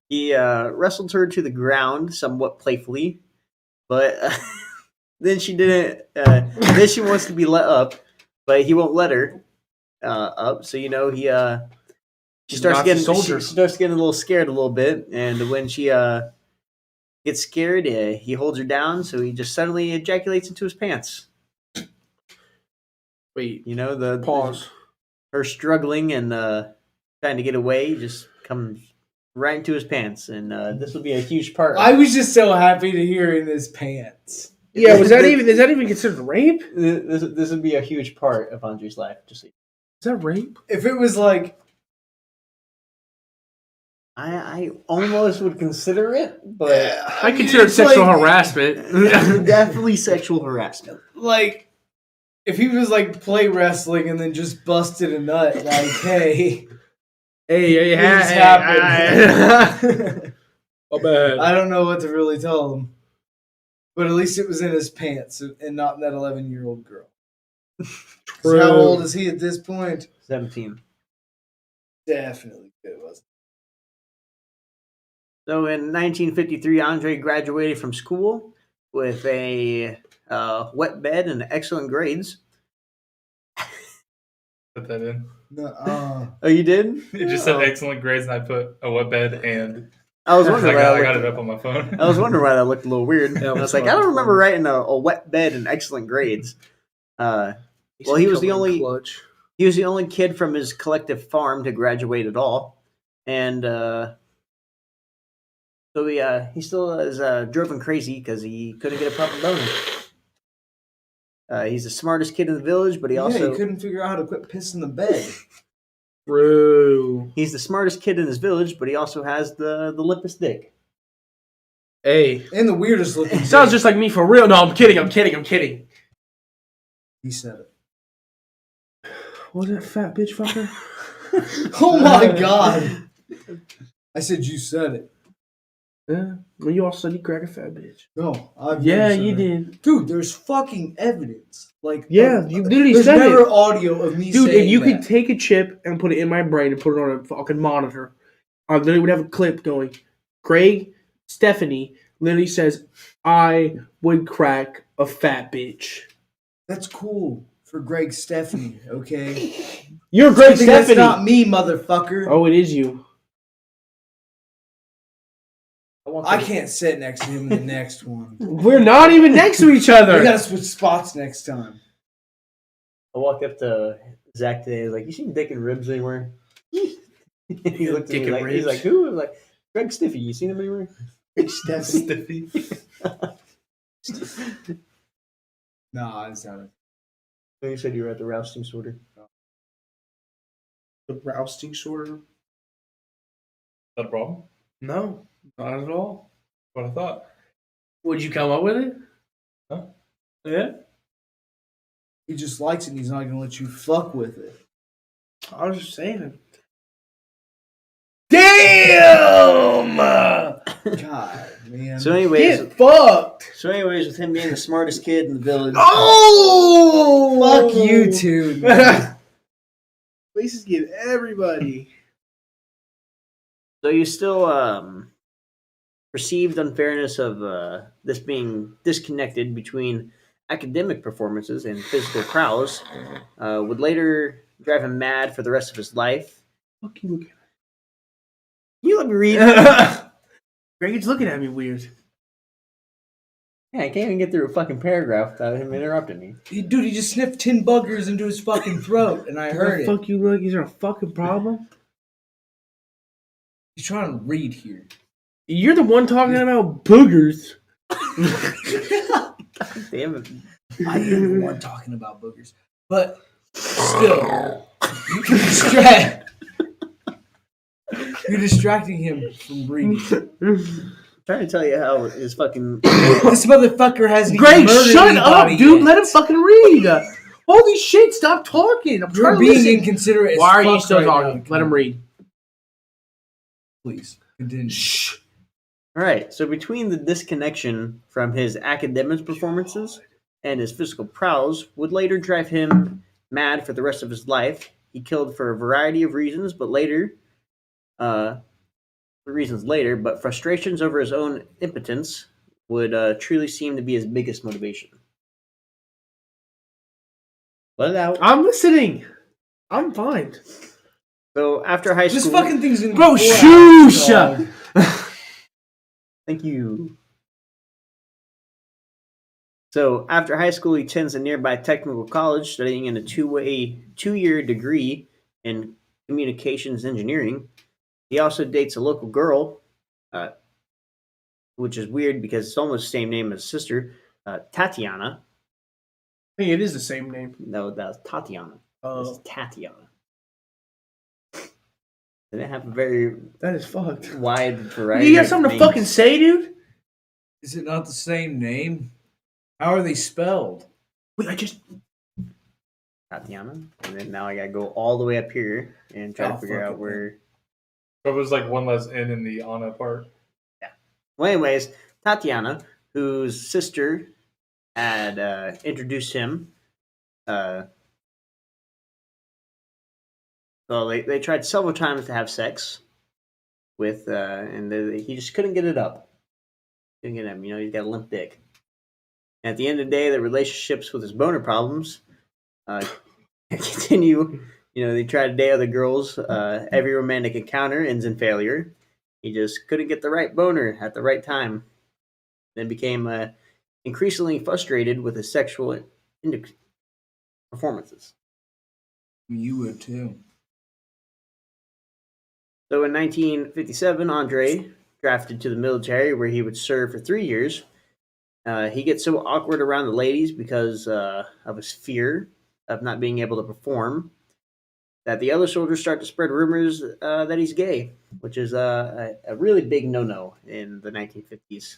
He wrestled her to the ground somewhat playfully, but then she didn't. Then she wants to be let up, but he won't let her up. So she starts Nazi getting soldier. she starts getting a little scared a little bit, and when she gets scared, he holds her down. So he just suddenly ejaculates into his pants. Wait. The Pause. her struggling and trying to get away just comes right into his pants, and this will be a huge part. I was just so happy to hear in his pants. Yeah. Was that even? Is that even considered rape? This would be a huge part of Andrei's life. Just so Is that rape? If it was like, I almost would consider it, but I consider it it's sexual like- harassment. definitely sexual harassment. like, if he was like play wrestling and then just busted a nut, like, hey, Hey, what just happened? Oh bad. I don't know what to really tell him, but at least it was in his pants and not in that 11-year-old girl. So how old is he at this point? 17. Definitely good, wasn't So in 1953, Andrei graduated from school with a wet bed and excellent grades. Put that in. No, Oh, you did? It just said excellent grades, and I put a wet bed, and I was I wondering. got, why I got that it up on my phone. looked, I was wondering why that looked a little weird. That I was was like, I fucking don't remember funny. writing a wet bed and excellent grades. Well, he was the only clutch. he was the only kid from his collective farm to graduate at all, and so he still is driven crazy because he couldn't get a proper boner. He's the smartest kid in the village, but he yeah, also he couldn't figure out how to quit pissing the bed. Bro. he's the smartest kid in his village, but he also has the limpest dick. Hey. And the weirdest looking. Sounds dick. just like me for real. No, I'm kidding. He said it. Was that fat bitch fucker? Oh my god! I said you said it. Yeah. Well, you also said you crack a fat bitch. No, I've Yeah, never said you that. did. Dude, there's fucking evidence. Like, Yeah, you literally there's said never it. audio of me Dude, saying if you that. could take a chip and put it in my brain and put it on a fucking monitor, I literally would have a clip going, Craig Stephanie literally says, I would crack a fat bitch. That's cool for Greg Stephanie, okay? You're Greg Good thing that's Stephanie. not me, motherfucker. Oh, it is you. I can't sit next to him in the next one. We're not even next to each We other. gotta switch spots next time. I walked up to Zach today. I was like, "You seen Dick and Ribs anywhere?" he looked at Dick me and like, Ribs? "He's like, who?" I was like, "Greg Stiffy. You seen him anywhere?" Greg Stephanie. Stiffy. No, I just haven't. So you said you were at the rousting sorter. The rousting sorter? Is that a problem? No, not at all. What I thought. Would you come up with it? Huh? Yeah. He just likes it and he's not gonna let you fuck with it. I was just saying. Damn! God, man. So anyways, Get fucked! with him being the smartest kid in the village, Oh! Fuck you two. man. Places get everybody. so you still perceived unfairness of this being disconnected between academic performances and physical prowess would later drive him mad for the rest of his life. Fuck you. You let me read. Greg's looking at me weird. Yeah, I can't even get through a fucking paragraph without him interrupting me. Dude, he just sniffed 10 buggers into his fucking throat, and I heard it. Fuck you, look. Is there a fucking problem? He's trying to read here. You're the one talking about boogers. Damn it. I am the one talking about boogers. But still, you can distract. You're distracting him from reading. I'm trying to tell you how his fucking... This motherfucker hasn't Greg, even murdered shut up, anybody dude. yet. Let him fucking read. Holy shit, stop talking. I'm You're trying to being listen. inconsiderate. Why are as you fuck still right talking? now. Let him read. Please continue. Shh. All right, so between the disconnection from his academic performances and his physical prowess would later drive him mad for the rest of his life. He killed for a variety of reasons, but frustrations over his own impotence would truly seem to be his biggest motivation. Let it out. I'm listening. I'm fine. So after high school, This fucking thing's gonna be Bro, 4 hours shush! long. thank you. So after high school, he attends a nearby technical college, studying in a two-year degree in communications engineering. He also dates a local girl, which is weird because it's almost the same name as his sister, Tatiana. Hey, it is the same name. No, that's Tatiana. This is Oh, Tatiana. They didn't have a very that is fucked. wide variety. You got of something to names. fucking say, dude? Is it not the same name? How are they spelled? Wait, I just... Tatiana, and then now I gotta go all the way up here and try to figure fuck out it, where. It was like one less N in the Anna part. Well, anyways, Tatiana, whose sister had introduced him. So they tried several times to have sex with, and he just couldn't get it up. Couldn't get him. He's got a limp dick. And at the end of the day, the relationships with his boner problems continue. They try to date other girls. Every romantic encounter ends in failure. He just couldn't get the right boner at the right time. Then became increasingly frustrated with his sexual performances. You would too. So in 1957, Andrei drafted to the military where he would serve for 3 years. He gets so awkward around the ladies because of his fear of not being able to perform that the other soldiers start to spread rumors that he's gay, which is a really big no-no in the 1950s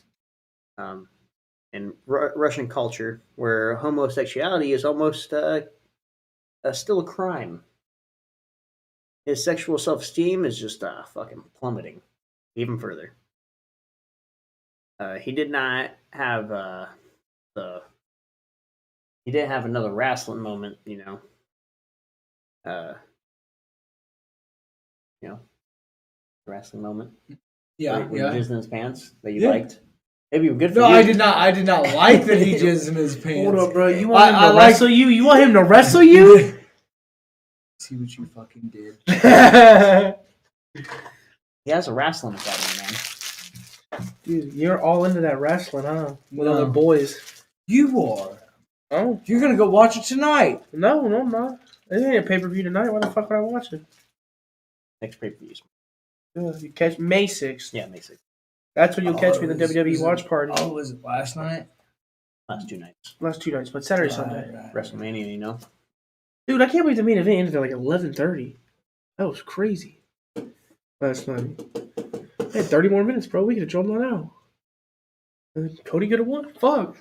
in Russian culture, where homosexuality is almost still a crime. His sexual self-esteem is just fucking plummeting even further. He did not have he didn't have another wrestling moment, wrestling moment. Yeah, When he jizzed in his pants that you Yeah. liked. Maybe good for No, you. I did not. I did not like that he jizzed in his pants. Hold up, bro. You want him I to like- wrestle you? You want him to wrestle you? See what you fucking did. He has a wrestling academy, man. Dude, you're all into that wrestling, huh? With No. other boys. You are. Oh, You're gonna go watch it tonight. no, I'm not. It ain't a pay-per-view tonight. Why the fuck would I watch it? Next pay-per-views. You catch May 6th. Yeah, May 6th. That's when you'll catch me in the was- WWE was it- watch party. Oh, was it last night? Last 2 nights. Last 2 nights, but Saturday, Sunday. Right. WrestleMania, Dude, I can't believe the main event ended at like 11:30. That was crazy. Last night. Hey, 30 more minutes, bro. We could have drawn that out. And then Cody could have won. Fuck.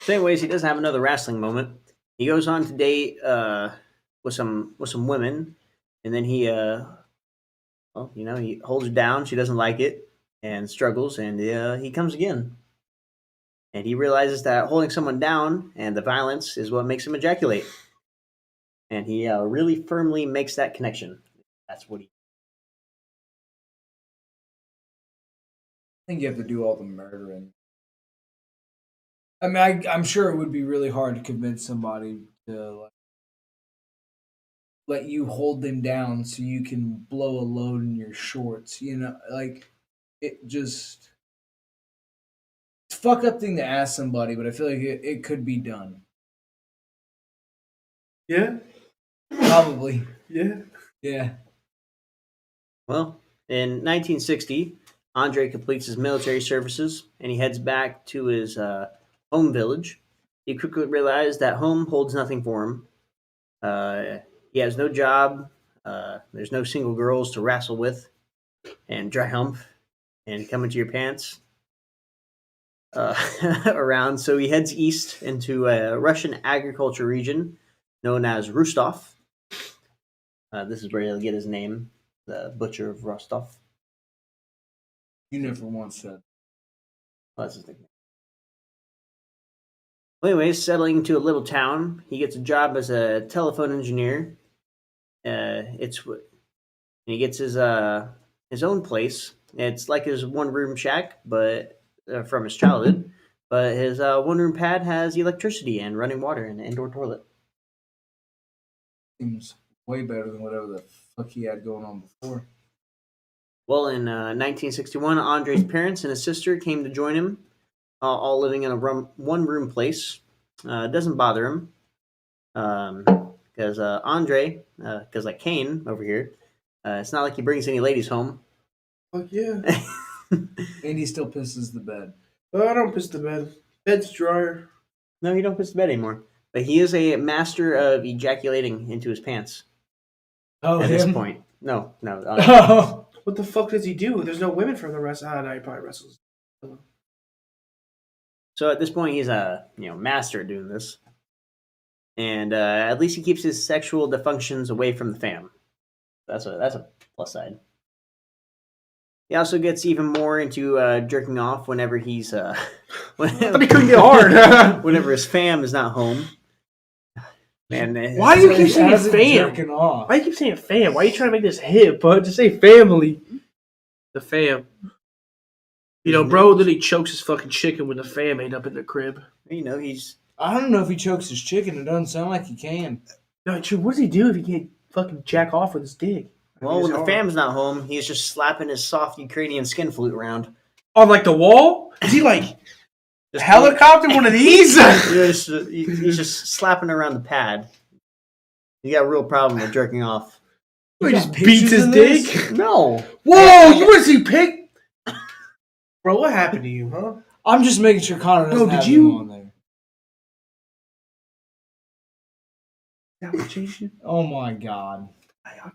So anyways, he does have another wrestling moment. He goes on to date with some women, and then he he holds her down. She doesn't like it and struggles, and he comes again. And he realizes that holding someone down and the violence is what makes him ejaculate. And he really firmly makes that connection. That's what he. think you have to do all the murdering. I mean, I'm sure it would be really hard to convince somebody to let you hold them down so you can blow a load in your shorts. You know, like it just it's a fuck up thing to ask somebody, but I feel like it could be done. Yeah. Probably. Yeah. Yeah. Well, in 1960, Andrei completes his military services and he heads back to his home village. He quickly realized that home holds nothing for him. He has no job. There's no single girls to wrestle with and dry hump and come into your pants around. So he heads east into a Russian agriculture region known as Rostov. This is where he'll get his name, the Butcher of Rostov. You never once said. Well, that's his nickname. Well, anyways, settling into a little town, he gets a job as a telephone engineer. And he gets his own place. It's like his one room shack, but from his childhood. But his one room pad has electricity and running water and an indoor toilet. Seems way better than whatever the fuck he had going on before. Well, in 1961, Andrei's parents and his sister came to join him, all living in a one room place. It doesn't bother him because Andrei, because like Kane over here, it's not like he brings any ladies home. Fuck yeah. And he still pisses the bed. I don't piss the bed. Bed's dryer. No, he don't piss the bed anymore. But he is a master of ejaculating into his pants Oh, at him? this point. No. Oh. What the fuck does he do? There's no women for the rest. No, he probably wrestles. So at this point, he's a master at doing this, and at least he keeps his sexual dysfunctions away from the fam. That's a plus side. He also gets even more into jerking off whenever he's But he couldn't get hard. whenever his fam is not home. Man, Why do you keep saying How's it fam? jerking off? Why you keep saying fam? Why are you trying to make this hip, bud? Just say family. The fam. You know, bro literally chokes his fucking chicken when the fam ain't up in the crib. he's I don't know if he chokes his chicken. It doesn't sound like he can. No, true. What does he do if he can't fucking jack off with his dick? well when the fam's not home, he's just slapping his soft Ukrainian skin flute around. On like the wall? Is he like Just helicopter one of these? he's just slapping around the pad. You got a real problem with jerking off. He just got beats pictures his of dick? this? No. Whoa, you want to see pic? Bro, what happened to you, huh? I'm just making sure Connor doesn't Bro, did have you- him on there. That would change you? Oh my god. I'll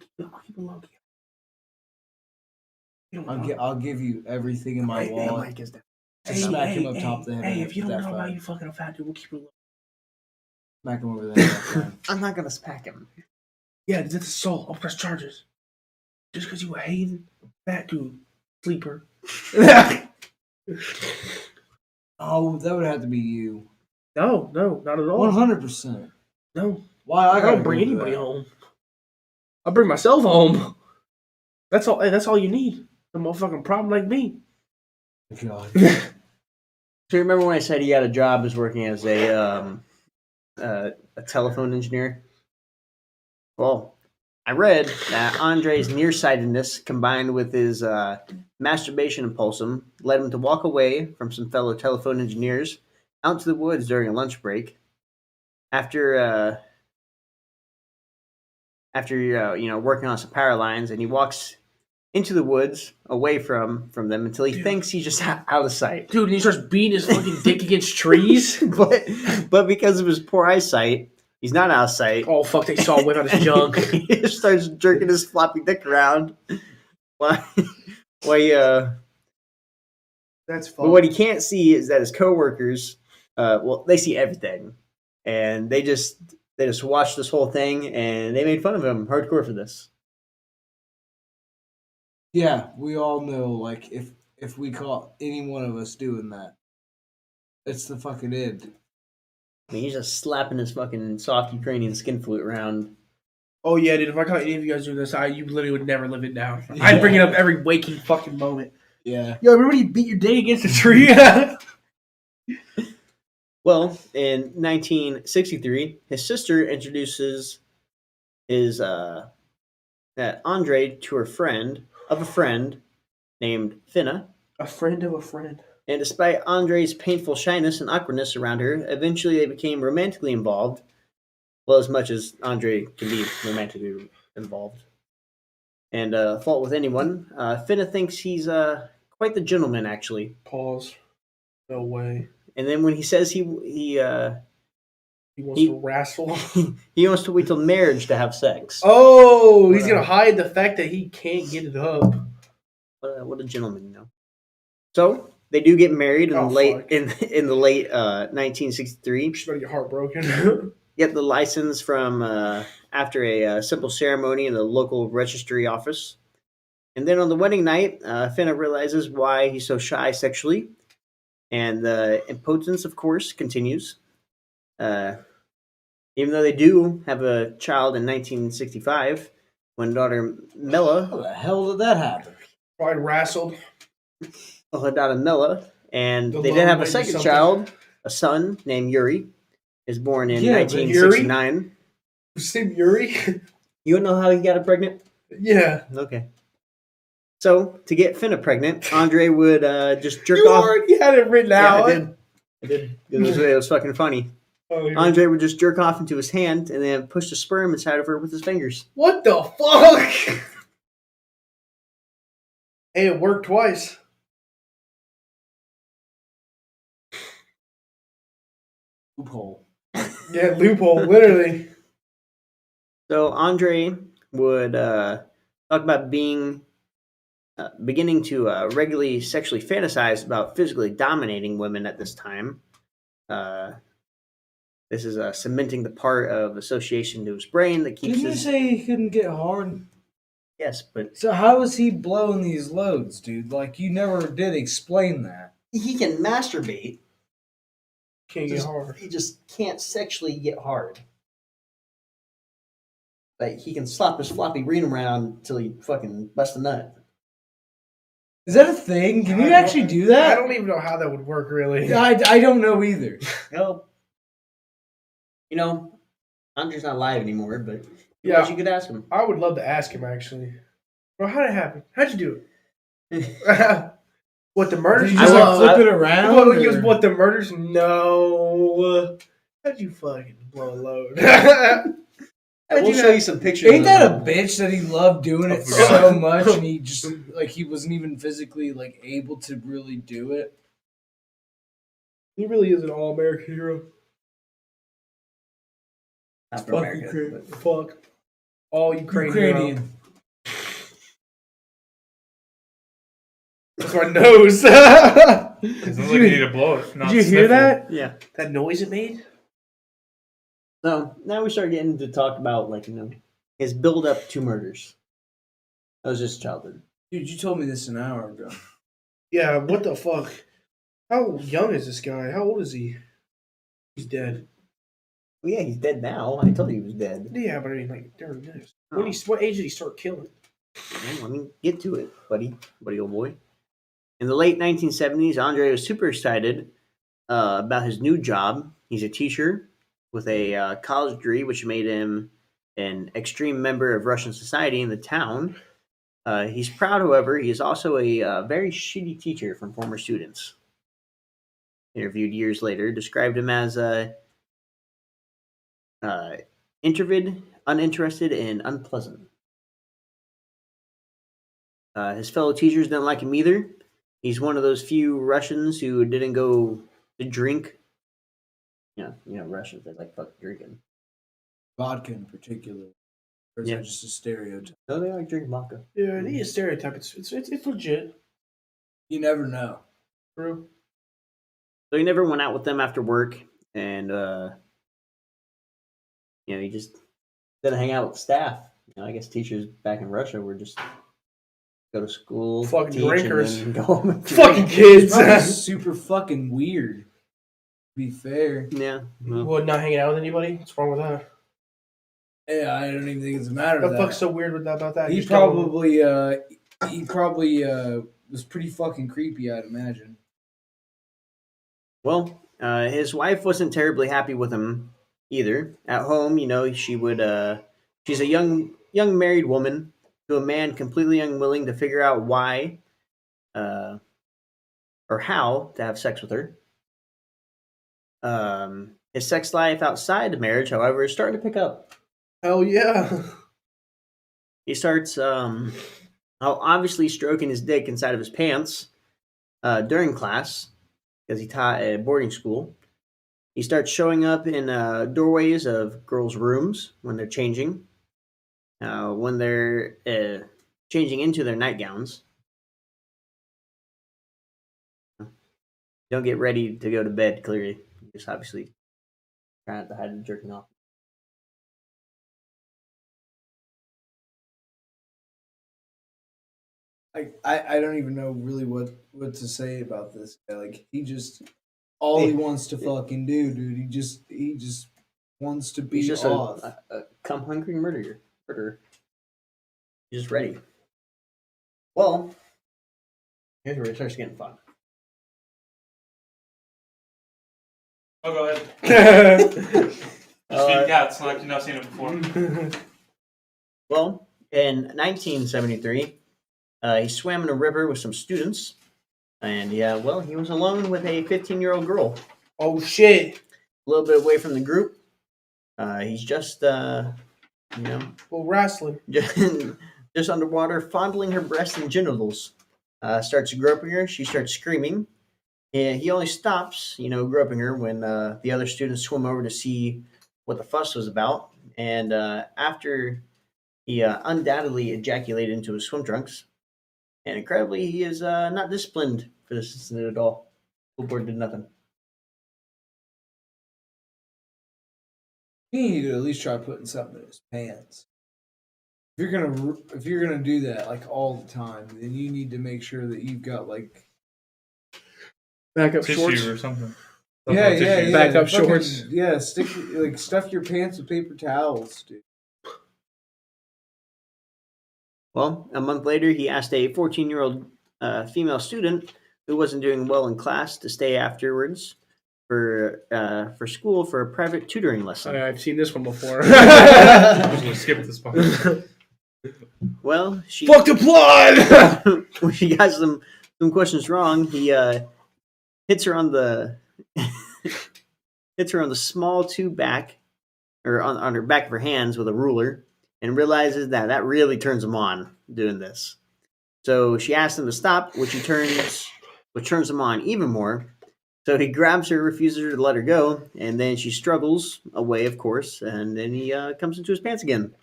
keep it low. I'll give you everything in my wallet. Mike is down. to smack him up top of the head. Hey, with if you don't that know fat. about you fucking a fat dude, we'll keep it low. Smack him over the head. I'm not gonna smack him. Yeah, that's assault. I'll press charges. Just because you a hating fat dude. Sleeper. Oh, that would have to be you. No, not at all. 100%. No. Why I gotta don't bring go to anybody that? home. I bring myself home. That's all. Hey, that's all you need. A motherfucking problem like me. God. So you remember when I said he had a job as working as a telephone engineer? Well, I read that Andrei's nearsightedness combined with his masturbation impulsum led him to walk away from some fellow telephone engineers out to the woods during a lunch break. After working on some power lines, and he walks into the woods away from them until he thinks he's just out of sight. Dude, and he starts beating his fucking dick against trees. but because of his poor eyesight, he's not out of sight. Oh, fuck, they saw whip out his junk. He just starts jerking his floppy dick around. But That's fun. what he can't see is that his coworkers, they see everything, and they just watched this whole thing, and they made fun of him hardcore for this. Yeah, we all know, like, if we caught any one of us doing that, it's the fucking end. I mean, he's just slapping his fucking soft Ukrainian skin flute around. Oh, yeah, dude, if I caught any of you guys doing this, you literally would never live it down. Yeah. I'd bring it up every waking fucking moment. Yeah. Yo, remember when you beat your dick against a tree? Well, in 1963, his sister introduces his Andrei to a friend named Finna. A friend of a friend. And despite Andrei's painful shyness and awkwardness around her, eventually they became romantically involved. Well, as much as Andrei can be romantically involved. And fault with anyone, Finna thinks he's quite the gentleman, actually. Pause. No way. And then when he says he He wants He- to wrestle. he wants to wait till marriage to have sex. Oh, he's gonna hide the fact that he can't get it up. What a gentleman, you know. So they do get married in Oh, the late fuck. in the late 1963. She's about to get heartbroken. Get the license from after a simple ceremony in the local registry office. And then on the wedding night, Finna realizes why he's so shy sexually. And the impotence, of course, continues. Even though they do have a child in 1965, when daughter How Mella, the hell did that happen? Probably wrestled. her daughter Mella, and The they did love have a may be second something. child, a son named Yuri, is born in Yeah, but 1969. His name Yuri? You know how he got her pregnant? Yeah. Okay. So, to get Finna pregnant, Andrei would just jerk You off. already had it written Yeah, out. I did. It was fucking funny. Oh, yeah. Andrei would just jerk off into his hand and then push the sperm inside of her with his fingers. What the fuck? Hey, it worked twice. Loophole. Yeah, loophole, literally. So Andrei would talk about beginning to regularly sexually fantasize about physically dominating women at this time. This is cementing the part of association to his brain that keeps Didn't you his... say he couldn't get hard? Yes, but So how is he blowing these loads, dude? Like, you never did explain that. he can masturbate. Can't get hard. He just can't sexually get hard. Like, he can slap his floppy green around till he fucking busts a nut. Is that a thing? Can you I actually don't- do that? I don't even know how that would work, really. I don't know either. Well, you know, Andrei's not alive anymore, but Yeah. you could ask him. I would love to ask him, actually. Bro, how'd it happen? How'd you do it? What, the Did murders? you I just will- like flip it around? What, or- what, the murders? No. How'd you fucking blow a load? We'll show you some pictures. Ain't of that a him. bitch that he loved doing it I forgot. so much and he just like he wasn't even physically like able to really do it? He really is an all-American hero. Not for Fuck America, Ukraine. but- Fuck. All Ukraine hero. Ukrainian. That's my nose. It sounds like you need to blow it. Not Did you hear sniffle. that? Yeah. That noise it made? So now we start getting to talk about, like, you know, his build up to murders. That was just childhood. Dude, you told me this an hour ago. Yeah, what the fuck? How young is this guy? How old is he? He's dead. Well, yeah, he's dead now. I told you he was dead. Yeah, but I mean, like, during this. Oh. What age did he start killing? Well, I mean, get to it, buddy, old boy. In the late 1970s, Andrei was super excited about his new job. He's a teacher with a college degree, which made him an extreme member of Russian society in the town. He's proud, however, he is also a very shitty teacher from former students. Interviewed years later, described him as introverted, uninterested, and unpleasant. His fellow teachers didn't like him either. He's one of those few Russians who didn't go to drink. You know, Russians, they like fucking drinking. Vodka in particular. Or is Yeah. that just a stereotype? No, they like drinking vodka. Yeah, it is a stereotype. It's legit. You never know. True. So he never went out with them after work, and you know, he just didn't hang out with staff. You know, I guess teachers back in Russia were just go to school, Fucking teach, drinkers. and then go home and Fucking drink. kids. It's probably super fucking weird. To be fair. Yeah, well, What, not hanging out with anybody? What's wrong with that? Yeah, I don't even think it's a matter What of the that. fuck's so weird with that about that? He Just go- probably was pretty fucking creepy, I'd imagine. Well, his wife wasn't terribly happy with him either. At home, she would. She's a young married woman to a man completely unwilling to figure out why or how to have sex with her. His sex life outside of marriage, however, is starting to pick up. Hell yeah. He starts obviously stroking his dick inside of his pants during class because he taught at a boarding school. He starts showing up in doorways of girls' rooms when they're changing, when they're changing into their nightgowns. Don't get ready to go to bed, clearly. Just obviously trying to hide the jerking off. I don't even know really what to say about this guy. Like he just all he wants to fucking do, dude. He just wants to be He's just off. a cum hungry murderer. He's just ready. Well, here's where it starts getting fun. Oh, go ahead. Just Uh, feed cats like you've not seen it before. Well, in 1973, he swam in a river with some students, and he was alone with a 15-year-old girl. Oh shit. A little bit away from the group. He's just, Well, wrestling. just underwater, fondling her breasts and genitals. Starts groping her. She starts screaming. And he only stops, groping her when the other students swim over to see what the fuss was about. And after he undoubtedly ejaculated into his swim trunks, and incredibly, he is not disciplined for this incident at all. School board did nothing. You need to at least try putting something in his pants. If you're gonna do that like all the time, then you need to make sure that you've got like Backup Tissue shorts. or something. yeah. Backup fucking- shorts. Yeah, stuff your pants with paper towels, dude. Well, a month later, he asked a 14-year-old female student who wasn't doing well in class to stay afterwards for school for a private tutoring lesson. I've seen this one before. I'm just gonna skip this part. Well, she Fuck the plot. when she got some questions wrong, he hits her on the small two back or on her back of her hands with a ruler, and realizes that really turns him on doing this. So she asks him to stop, which turns him on even more. So he grabs her, refuses her to let her go, and then she struggles away, of course, and then he comes into his pants again.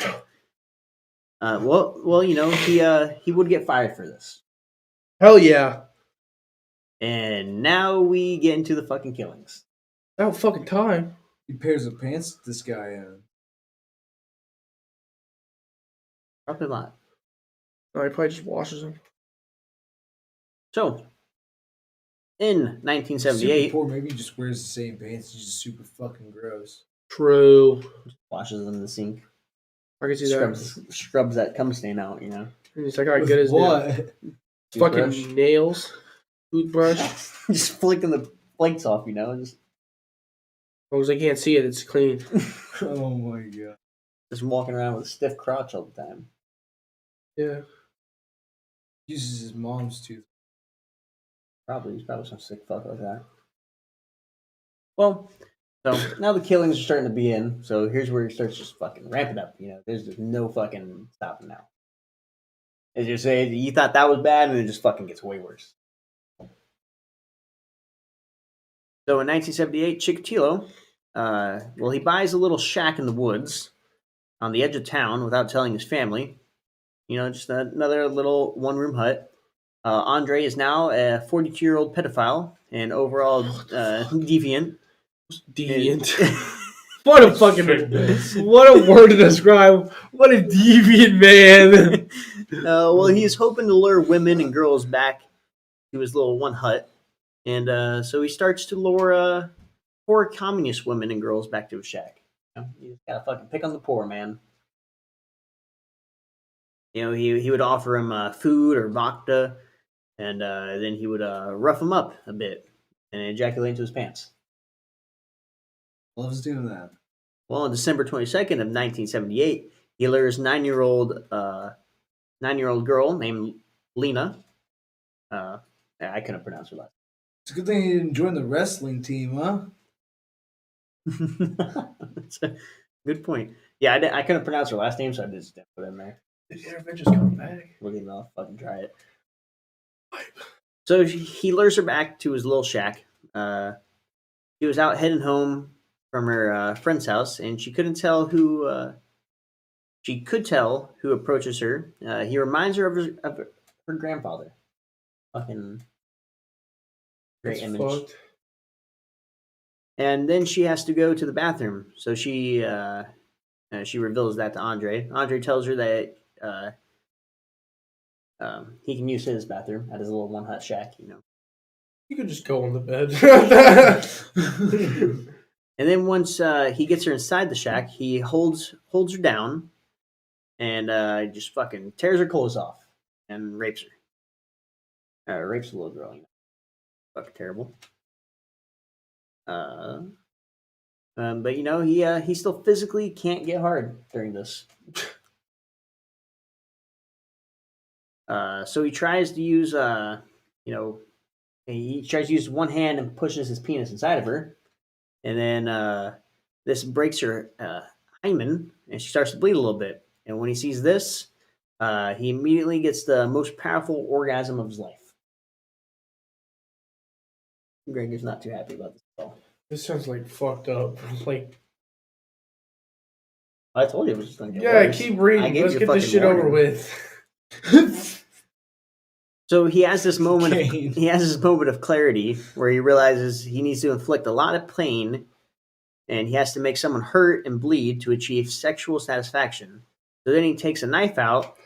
He would get fired for this. Hell yeah. And now we get into the fucking killings. About fucking time. He pairs of pants that this guy in. Probably not. No, he probably just washes them. So, in Super 1978, poor, maybe he just wears the same pants. He's just super fucking gross. True. washes them in the sink, I can see that. scrubs that cum stain out, And he's like, all right, good as what? Toothbrush. fucking nails. Toothbrush. As Just flicking the flakes off, just long as I can't see it, it's clean. Oh my god. walking around with a stiff crotch all the time. Yeah. Uses his mom's tooth. He's probably some sick fuck like that. Well, so now the killings are starting to be in. So here's where he starts just fucking ramping up. There's just no fucking stopping now. As you say, you thought that was bad, and it just fucking gets way worse. So in 1978, Chikatilo, he buys a little shack in the woods on the edge of town without telling his family. Just another little one-room hut. Andrei is now a 42-year-old pedophile and overall deviant. Deviant. What a fucking. What a word to describe. What a deviant man. He's hoping to lure women and girls back to his little one hut. And so he starts to lure poor communist women and girls back to his shack. You just gotta fucking pick on the poor, man. He would offer him food or vodka, and then he would rough him up a bit and ejaculate into his pants. Loves doing that. Well, on December 22nd of 1978, he lures 9-year-old girl named Lena. I couldn't pronounce her last It's a good thing he didn't join the wrestling team, huh? name. That's a good point. Yeah, I couldn't pronounce her last name, so I just didn't put it in there. Did Avengers come back? Look at I'll fucking try it. So he lures her back to his little shack. He was out heading home from her friend's house, and she couldn't tell who. She could tell who approaches her. He reminds her of her grandfather. Fucking great That's image. fucked. And then she has to go to the bathroom. So she reveals that to Andrei. Andrei tells her that he can use his bathroom at his little one hut shack, You could just go on the bed. And then once he gets her inside the shack, he holds her down and just fucking tears her clothes off and rapes her. Rapes the little girl. Fucking terrible. But he still physically can't get hard during this. So he tries to use he tries to use one hand and pushes his penis inside of her, and then this breaks her hymen, and she starts to bleed a little bit. And when he sees this, he immediately gets the most powerful orgasm of his life. Greg is not too happy about this at all. This sounds like fucked up. Like, I told you it was just going to get yeah, worse. keep I reading. gave Let's you a get this fucking shit over warning. with. So he has this moment. Kane. He has this moment of clarity where he realizes he needs to inflict a lot of pain, and he has to make someone hurt and bleed to achieve sexual satisfaction. So then he takes a knife out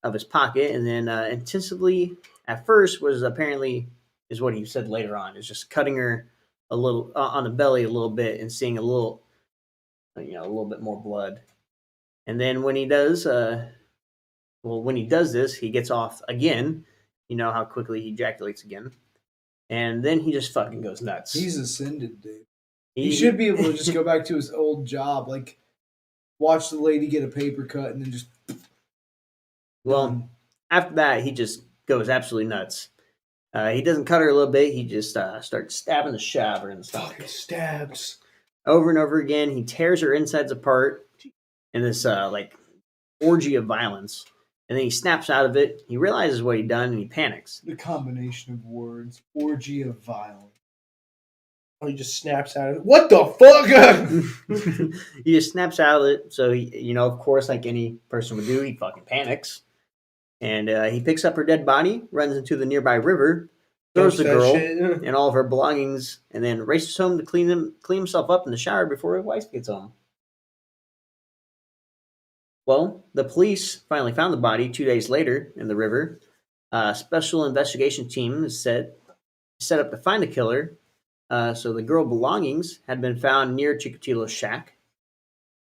of his pocket, and then intensively, at first, is what he said later on, is just cutting her a little on the belly a little bit and seeing a little bit more blood. And then when he does, this, he gets off again. You know how quickly he ejaculates again. And then he just fucking goes nuts. He's ascended, dude. He should be able to just go back to his old job, like watch the lady get a paper cut and then just. Well, after that, he just goes absolutely nuts. He doesn't cut her a little bit. He just starts stabbing the shit out of her in the stomach. Fucking stabs. Over and over again, he tears her insides apart in this orgy of violence. And then he snaps out of it. He realizes what he'd done and he panics. The combination of words, orgy of violence. Oh, he just snaps out of it. What the fuck? He just snaps out of it. So, he, of course, like any person would do, he fucking panics. And he picks up her dead body, runs into the nearby river, throws the girl and all of her belongings, and then races home to clean himself up in the shower before his wife gets home. Well, the police finally found the body 2 days later in the river. A special investigation team is set up to find the killer. So the girl belongings had been found near Chikatilo's shack,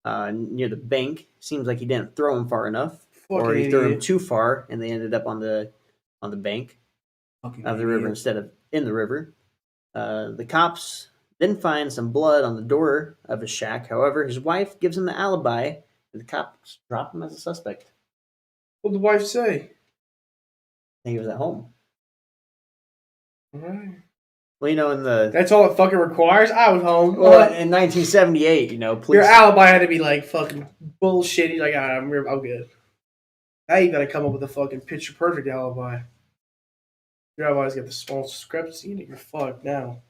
near the bank. Seems like he didn't throw him far enough, or he threw him too far, and they ended up on the bank of the river instead of in the river. The cops then find some blood on the door of his shack. However, his wife gives him the alibi. The cops drop him as a suspect. What'd the wife say? I think he was at home. All right. Well, That's all it fucking requires? I was home. Well, in 1978, police. Your alibi had to be like fucking bullshit. He's like, I'm good. Now you gotta come up with a fucking picture perfect alibi. Your alibi's got the small discrepancy in it. You're fucked now.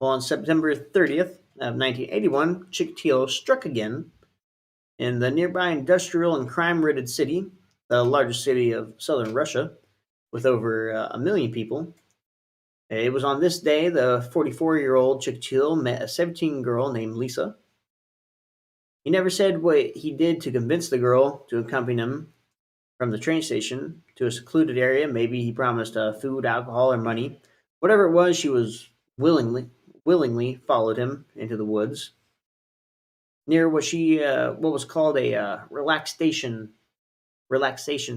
Well, on September 30th of 1981, Chikatilo struck again in the nearby industrial and crime-ridden city, the largest city of southern Russia, with over 1 million people. It was on this day the 44-year-old Chikatilo met a 17-year-old girl named Lisa. He never said what he did to convince the girl to accompany him from the train station to a secluded area. Maybe he promised food, alcohol, or money. Whatever it was, she was willingly followed him into the woods near what was called a relaxation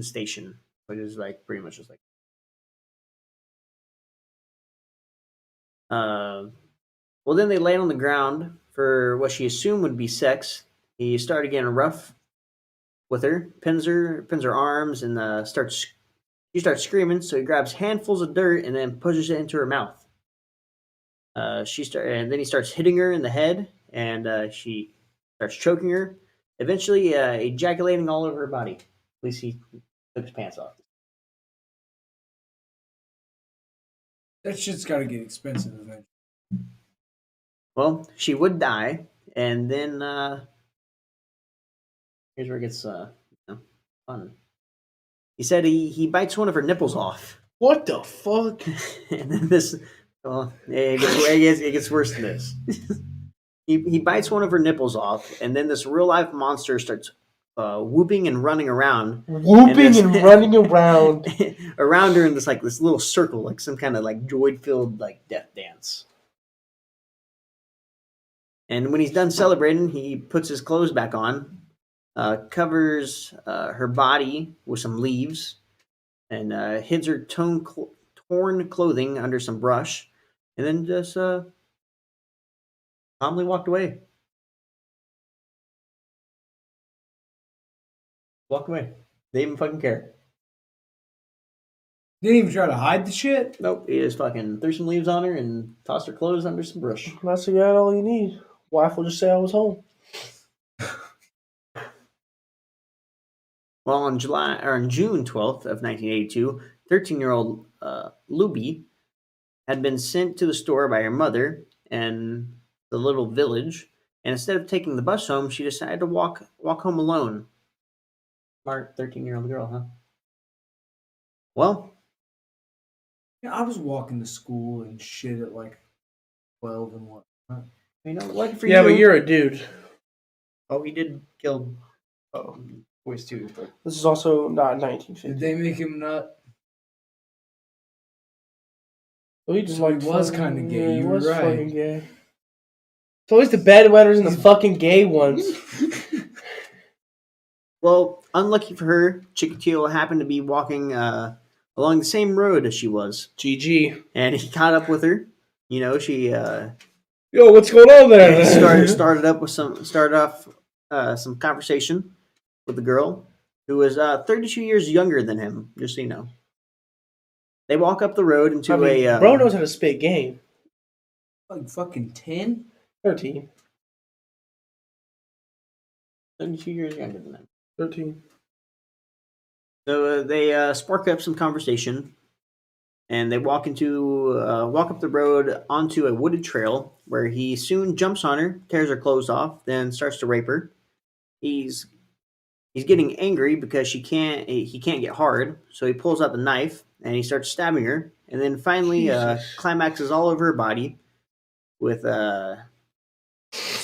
station, which is like pretty much just like Well, then they lay on the ground for what she assumed would be sex. He started getting rough with her, pins her arms, and she starts screaming. So he grabs handfuls of dirt and then pushes it into her mouth. And then he starts hitting her in the head, and she starts choking her. Eventually, ejaculating all over her body. At least he took his pants off. That shit's got to get expensive eventually. Well, she would die, and then here's where it gets fun. He said he bites one of her nipples off. What the fuck? And then this, well, it gets worse than this. He bites one of her nipples off, and then this real life monster starts whooping and running around, Whooping and running around around her in this little circle, like some kind of like joy filled like death dance. And when he's done celebrating, he puts his clothes back on, covers her body with some leaves, and hides her torn clothing under some brush, and then just calmly walked away. Walked away. They didn't even fucking care. Didn't even try to hide the shit. Nope. He just fucking threw some leaves on her and tossed her clothes under some brush. That's all you need. Wife will just say I was home. Well, on June 12th of 1982, 13-year-old Luby had been sent to the store by her mother in the little village, and instead of taking the bus home, she decided to walk home alone. Smart 13-year-old girl, huh? Well, Yeah, I was walking to school and shit at like 12 and whatnot. Lucky for you. Yeah, but you're a dude. Oh, he did kill boys too. But This is also not 1950. Did they make him nut? Well, he just So he like was fucking- kinda gay, Yeah, he you were was right. fucking gay. It's always the bedwetters and the fucking gay ones. well, unlucky for her, Chikatilo happened to be walking along the same road as she was, GG. and he caught up with her. She Yo, what's going on there? started off some conversation with the girl who was 32 years younger than him. Just so you know, they walk up the road into bro knows how to spit game. Like fucking 10? 13. 32 years younger than him. 13. So they spark up some conversation, and they walk up the road onto a wooded trail where he soon jumps on her, tears her clothes off, then starts to rape her. He's getting angry because he can't get hard, so he pulls out the knife and he starts stabbing her, and then finally climaxes all over her body with So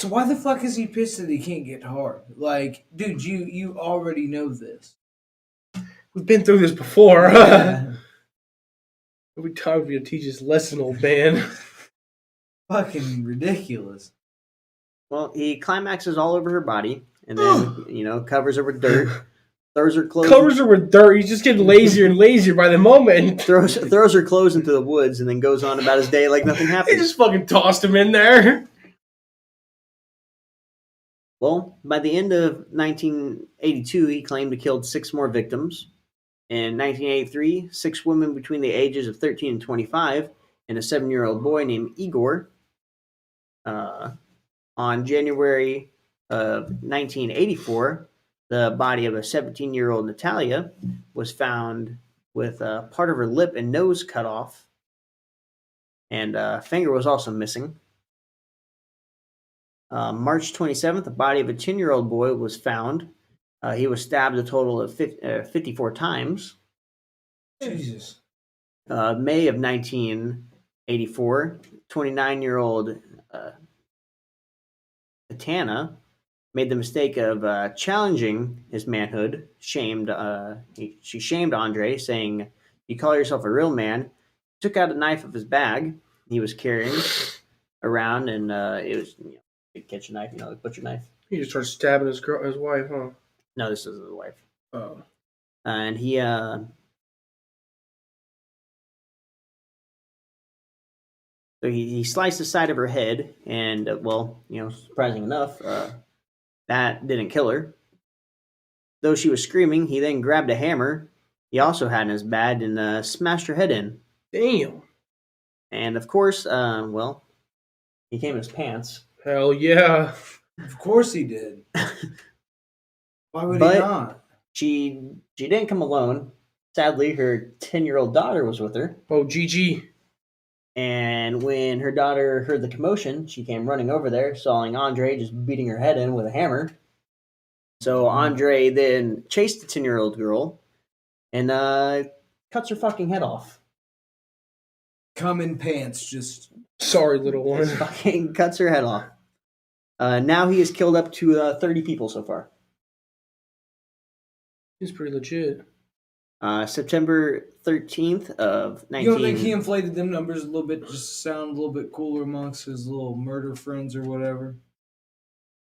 why the fuck is he pissed that he can't get hard? Like, dude, you already know this. We've been through this before. Yeah. Every time we teach this lesson, old man. Fucking ridiculous. well, he climaxes all over her body, and then covers her with dirt, throws her clothes Covers her with dirt. He's just getting lazier and lazier by the moment. throws her clothes into the woods, and then goes on about his day like nothing He happened. just fucking tossed him in there. Well, by the end of 1982, he claimed he killed 6 more victims. In 1983, 6 women between the ages of 13 and 25, and a 7-year-old boy named Igor. On January of 1984, the body of a 17-year-old Natalia was found with part of her lip and nose cut off, and a finger was also missing. March 27th, the body of a 10-year-old boy was found. He was stabbed a total of 54 times. Jesus. May of 1984, 29-year-old Katana made the mistake of challenging his manhood. She shamed Andrei, saying, "You call yourself a real man?" Took out a knife of his bag he was carrying around, and it was a kitchen knife, the butcher knife. He just started stabbing his wife, huh? No, this is his wife. Oh. And he So he sliced the side of her head, and surprising enough, that didn't kill her. Though she was screaming, he then grabbed a hammer he also had in his bag and smashed her head in. Damn. And of course, he came in his pants. Hell yeah. Of course he did. Why would But- he not? She didn't come alone. Sadly, her 10-year-old daughter was with her. Oh, GG. And when her daughter heard the commotion, she came running over there, sawing Andrei just beating her head in with a hammer. So Andrei then chased the 10-year-old girl and cuts her fucking head off. Come in pants, just Sorry, little woman. Just fucking cuts her head off. Now he has killed up to 30 people so far. He's pretty legit. September 13th of 19... You don't think he inflated them numbers a little bit just to sound a little bit cooler amongst his little murder friends or whatever?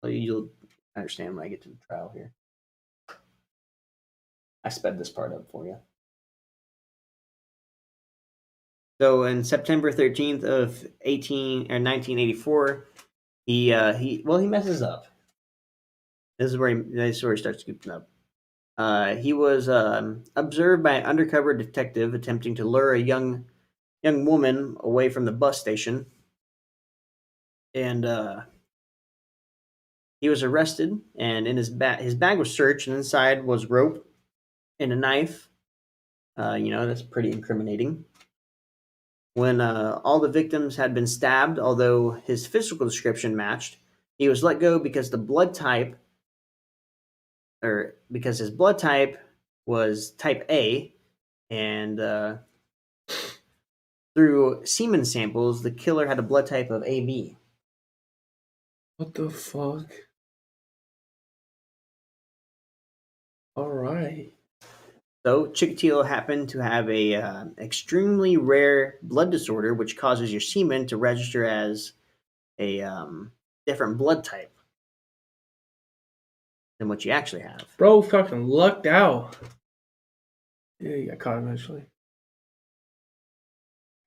Well, you'll understand when I get to the trial here. I sped this part up for you. So in September 13th of 1984, he messes up. This is where he starts scooping up. He was observed by an undercover detective attempting to lure a young woman away from the bus station, and he was arrested. And in his bag was searched, and inside was rope and a knife. That's pretty incriminating. When all the victims had been stabbed, although his physical description matched, he was let go because his blood type was type A, and through semen samples, the killer had a blood type of AB. What the fuck? All right. So Chikatilo happened to have a extremely rare blood disorder, which causes your semen to register as a different blood type than what you actually have. Bro fucking lucked out. Yeah, you got caught eventually.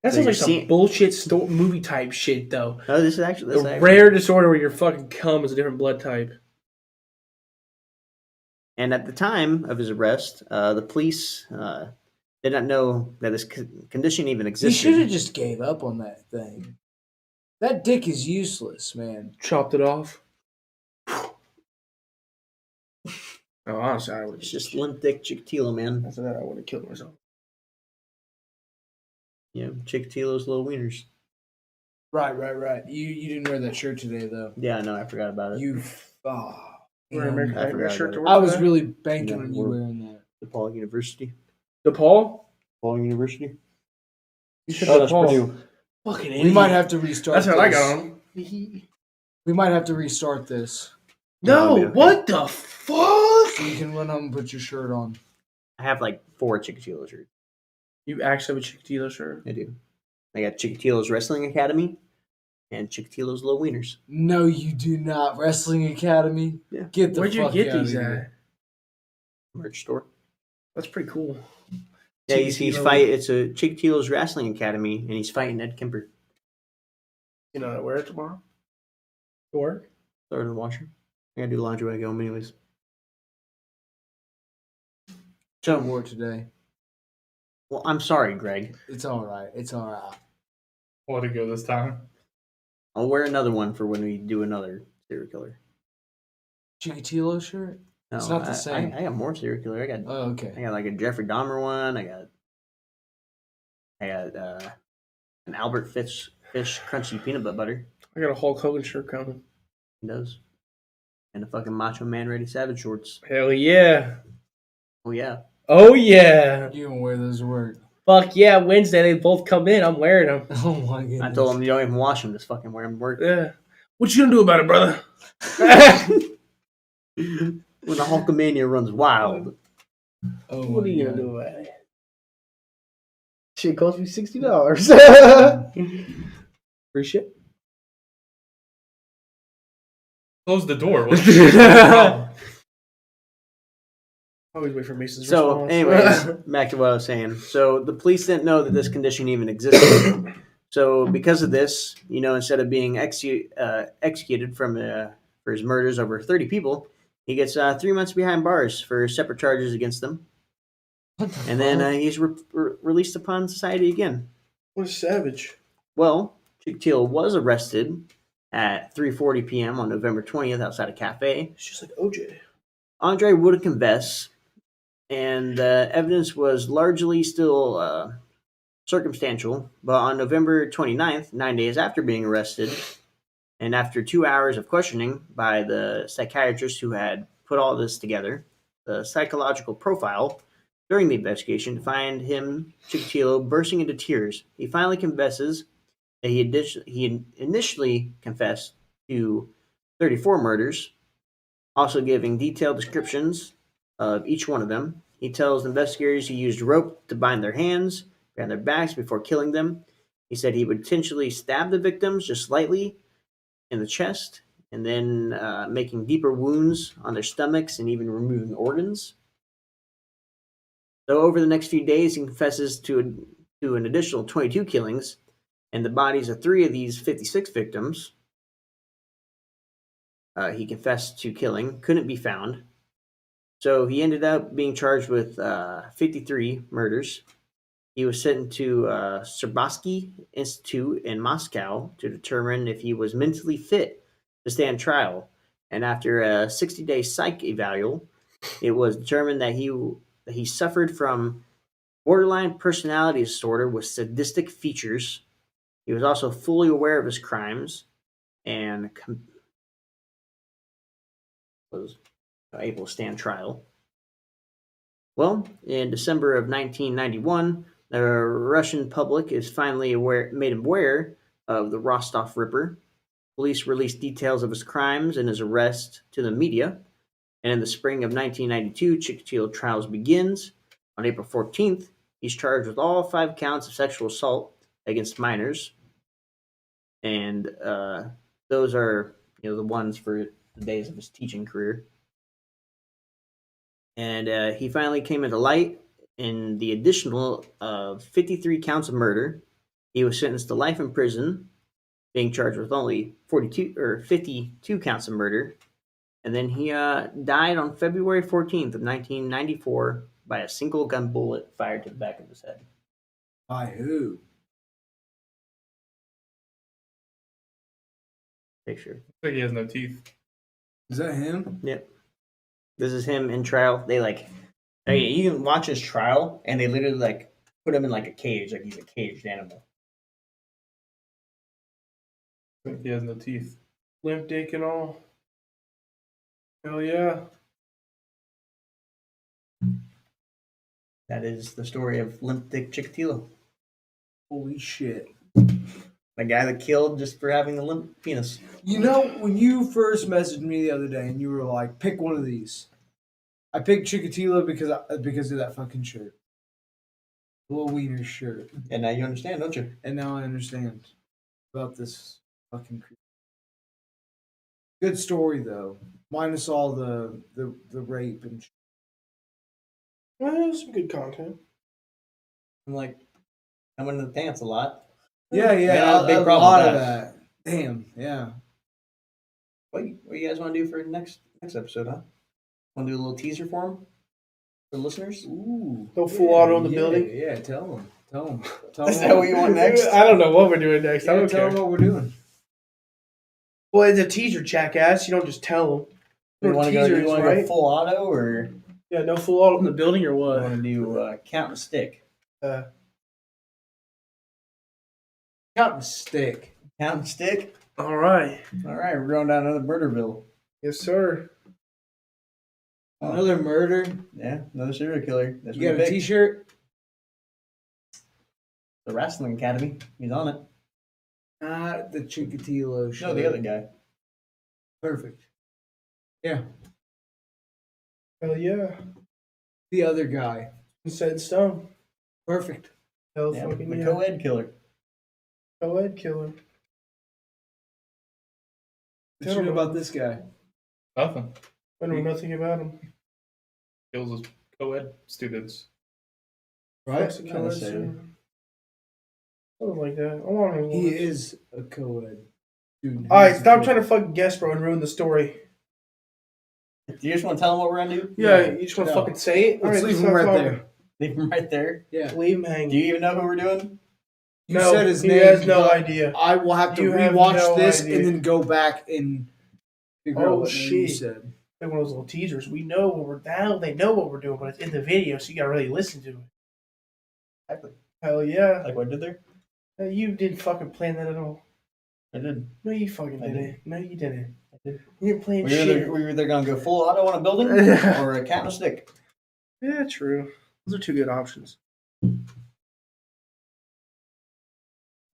That So sounds like you're some seeing- bullshit movie type shit, though. No, this is actually The rare disorder where your fucking cum is a different blood type. And at the time of his arrest, the police did not know that this condition even He existed. should have just gave up on that thing. That dick is useless, man. Chopped it off. Oh, honestly, I would It's just limp dick Chikatilo, man. after that, I would have killed myself. Chikatilo's little wieners. Right. You didn't wear that shirt today, though. Yeah, no, I forgot about it. You. Wear American I Nightmare forgot shirt about to it. work I was today? really banking Yeah, on you we're- wearing that. DePaul University. DePaul? DePaul University. You said Oh, that's DePaul. Purdue. Fucking idiot. We might have to restart. That's what I this. got on. We might have to restart this No, Okay. what the fuck? so you can run home and put your shirt on. I have like 4 Chikatilo shirts. You actually have a Chikatilo shirt? I do. I got Chikatilo's Wrestling Academy and Chikatilo's Little Wieners. No, you do not. Wrestling Academy. Yeah. Get the Where'd you fuck get outta these here. at? Merch store. That's pretty cool. Yeah, he's Chikatilo. fighting. It's a Chikatilo's Wrestling Academy, and he's fighting Ed Kemper. You know, wear it tomorrow? To work? Throw it in the washer. I gotta do laundry when I get home, anyways. I So, wore it today. well, I'm sorry, Greg. It's all right. It's all right. I'll let it go this time. I'll wear another one for when we do another serial killer. Chikatilo shirt? No, It's not the same. I got more serial killer. I got Oh, okay. like a Jeffrey Dahmer one. I got an Albert Fish crunchy peanut butter. I got a Hulk Hogan shirt coming. He does. And a fucking Macho Man Randy Savage shorts. Hell yeah. Oh yeah. Oh yeah. You don't wear those to work. Fuck yeah, Wednesday they both come in. I'm wearing them. Oh my goodness. I told him you don't even wash them. Just fucking wear them to work. Yeah. What you gonna do about it, brother? When the Hulkamania runs wild. Oh What are my you God. gonna do about it? Shit cost me $60. Free shit. Close the door. What's the problem? Always wait for Mason's So, response. anyways, back to what I was saying. So, the police didn't know that this condition even existed. So because of this, instead of being executed for his murders over 30 people, he gets 3 months behind bars for separate charges against them. And then he's released upon society again. What a savage. Well, Chikatilo was arrested at 3:40 p.m. on November 20th outside a cafe. It's just like OJ. Andrei would confess, and the evidence was largely still circumstantial. But on November 29th, 9 days after being arrested, and after 2 hours of questioning by the psychiatrist who had put all this together, the psychological profile during the investigation find him, Chikatilo, bursting into tears. He finally confesses that he initially confessed to 34 murders, also giving detailed descriptions of each one of them. He tells investigators he used rope to bind their hands behind their backs before killing them. He said he would intentionally stab the victims just slightly in the chest, and then making deeper wounds on their stomachs and even removing organs. So over the next few days, he confesses to an additional 22 killings, and the bodies of 3 of these 56 victims he confessed to killing couldn't be found. So he ended up being charged with 53 murders. He was sent to Serbsky Institute in Moscow to determine if he was mentally fit to stand trial. And after a 60-day psych eval, it was determined that he suffered from borderline personality disorder with sadistic features. He was also fully aware of his crimes and was able to stand trial. Well, in December of 1991, the Russian public is finally made aware of the Rostov Ripper. Police released details of his crimes and his arrest to the media. And in the spring of 1992, Chikatilo trials begins. On April 14th, he's charged with all 5 counts of sexual assault against minors. And those are the ones for the days of his teaching career. And he finally came into light in the additional 53 counts of murder. He was sentenced to life in prison, being charged with only 52 counts of murder. And then he died on February 14th of 1994 by a single gun bullet fired to the back of his head. By who? Picture. Looks like he has no teeth. Is that him? Yep. This is him in trial. You can watch his trial, and they literally put him in a cage, like he's a caged animal. Looks like he has no teeth. Limp dick and all. Hell yeah. That is the story of Limp Dick Chikatilo, Holy shit. the guy that killed just for having a limp penis. When you first messaged me the other day and you were like, pick one of these, I picked Chikatilo because of that fucking shirt. Little wiener shirt. And now you understand, don't you? And now I understand about this fucking creature. Good story though. Minus all the rape and shit. Well, some good content. I'm in the dance a lot. Yeah, Man, I have a big a problem lot with of that. Damn, yeah. What you guys want to do for next episode, huh? Want to do a little teaser for them? For listeners? Ooh. Go full auto in the building? Yeah, tell them. Is that what you want next? I don't know what we're doing next. I Yeah, don't tell care. them what we're doing. Well, it's a teaser, jackass. You don't just tell them. You want to go? Teaser You is, want to go right? full auto, or Yeah, no full auto in the building or you what? want to do count and stick? Count and stick. Count and stick. All right. All right, we're going down another Murderville. Yes, sir. Another murder. Yeah, another serial killer. That's You got a picked. t-shirt? The Wrestling Academy. He's on it. Not the Chikatilo shirt. No, the other guy. Perfect. Yeah. Hell yeah. The other guy. Set in stone. Perfect. Hell Yeah, fucking the yeah. co-ed killer. Co-ed killer. What you know about this guy? Nothing. I know nothing about him. Kills his co-ed students. Right? Fuck's a co-ed necessarily. student. Something like that. I want to. He is a co-ed student. All right, stop trying to fucking guess, bro, and ruin the story. Do you just want to tell them what we're gonna do? Yeah, Yeah. you just want to No. fucking say it. Let's leave him stop right talking. there. Leave them right there. Yeah. Leave him hanging. Do you even know who we're doing? You No, said his he name. has no but idea. I will have to You have rewatch no this idea. and then go back and figure Oh, out what name you shit. said. Like one of those little teasers. We know what we're now. They know what we're doing, but it's in the video, so you gotta really listen to it. Exactly. Hell yeah. Like what did there? You didn't fucking plan that at all. I did. No, you fucking I didn't. No, you didn't. I did. You didn't plan We shit. were either gonna go full auto on a building or a cat and a stick. Yeah, true. Those are two good options.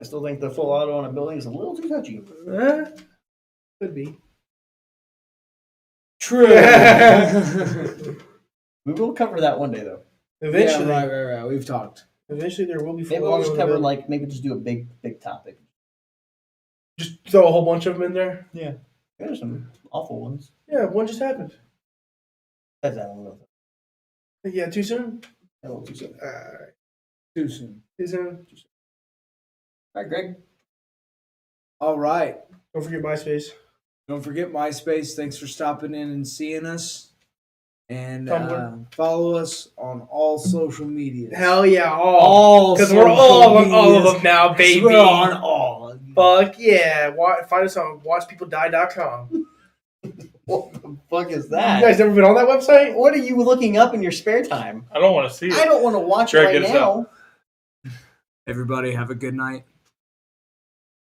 I still think the full auto on a building is a little too touchy. Could be. True. We will cover that one day though. Eventually, Yeah, right. We've talked. eventually there will be. Maybe full we'll just auto cover in the- like maybe just do a big topic. Just throw a whole bunch of them in there. Yeah. There's some awful ones. Yeah, one just happened. That's that one. Yeah, too soon. A little too soon. Alright, Too soon. too soon. All right, Greg. All right. Don't forget MySpace. Don't forget MySpace. Thanks for stopping in and seeing us. And Tumblr. follow us on all social media. Hell yeah, all. Because we're all on all of them now, baby. We're on all of them. Fuck yeah. Find us on watchpeopledie.com. What the fuck is You that? guys never been on that website? What are you looking up in your spare time? I don't want to see it. I don't want to watch Greg, it get right us now. Everybody have a good night.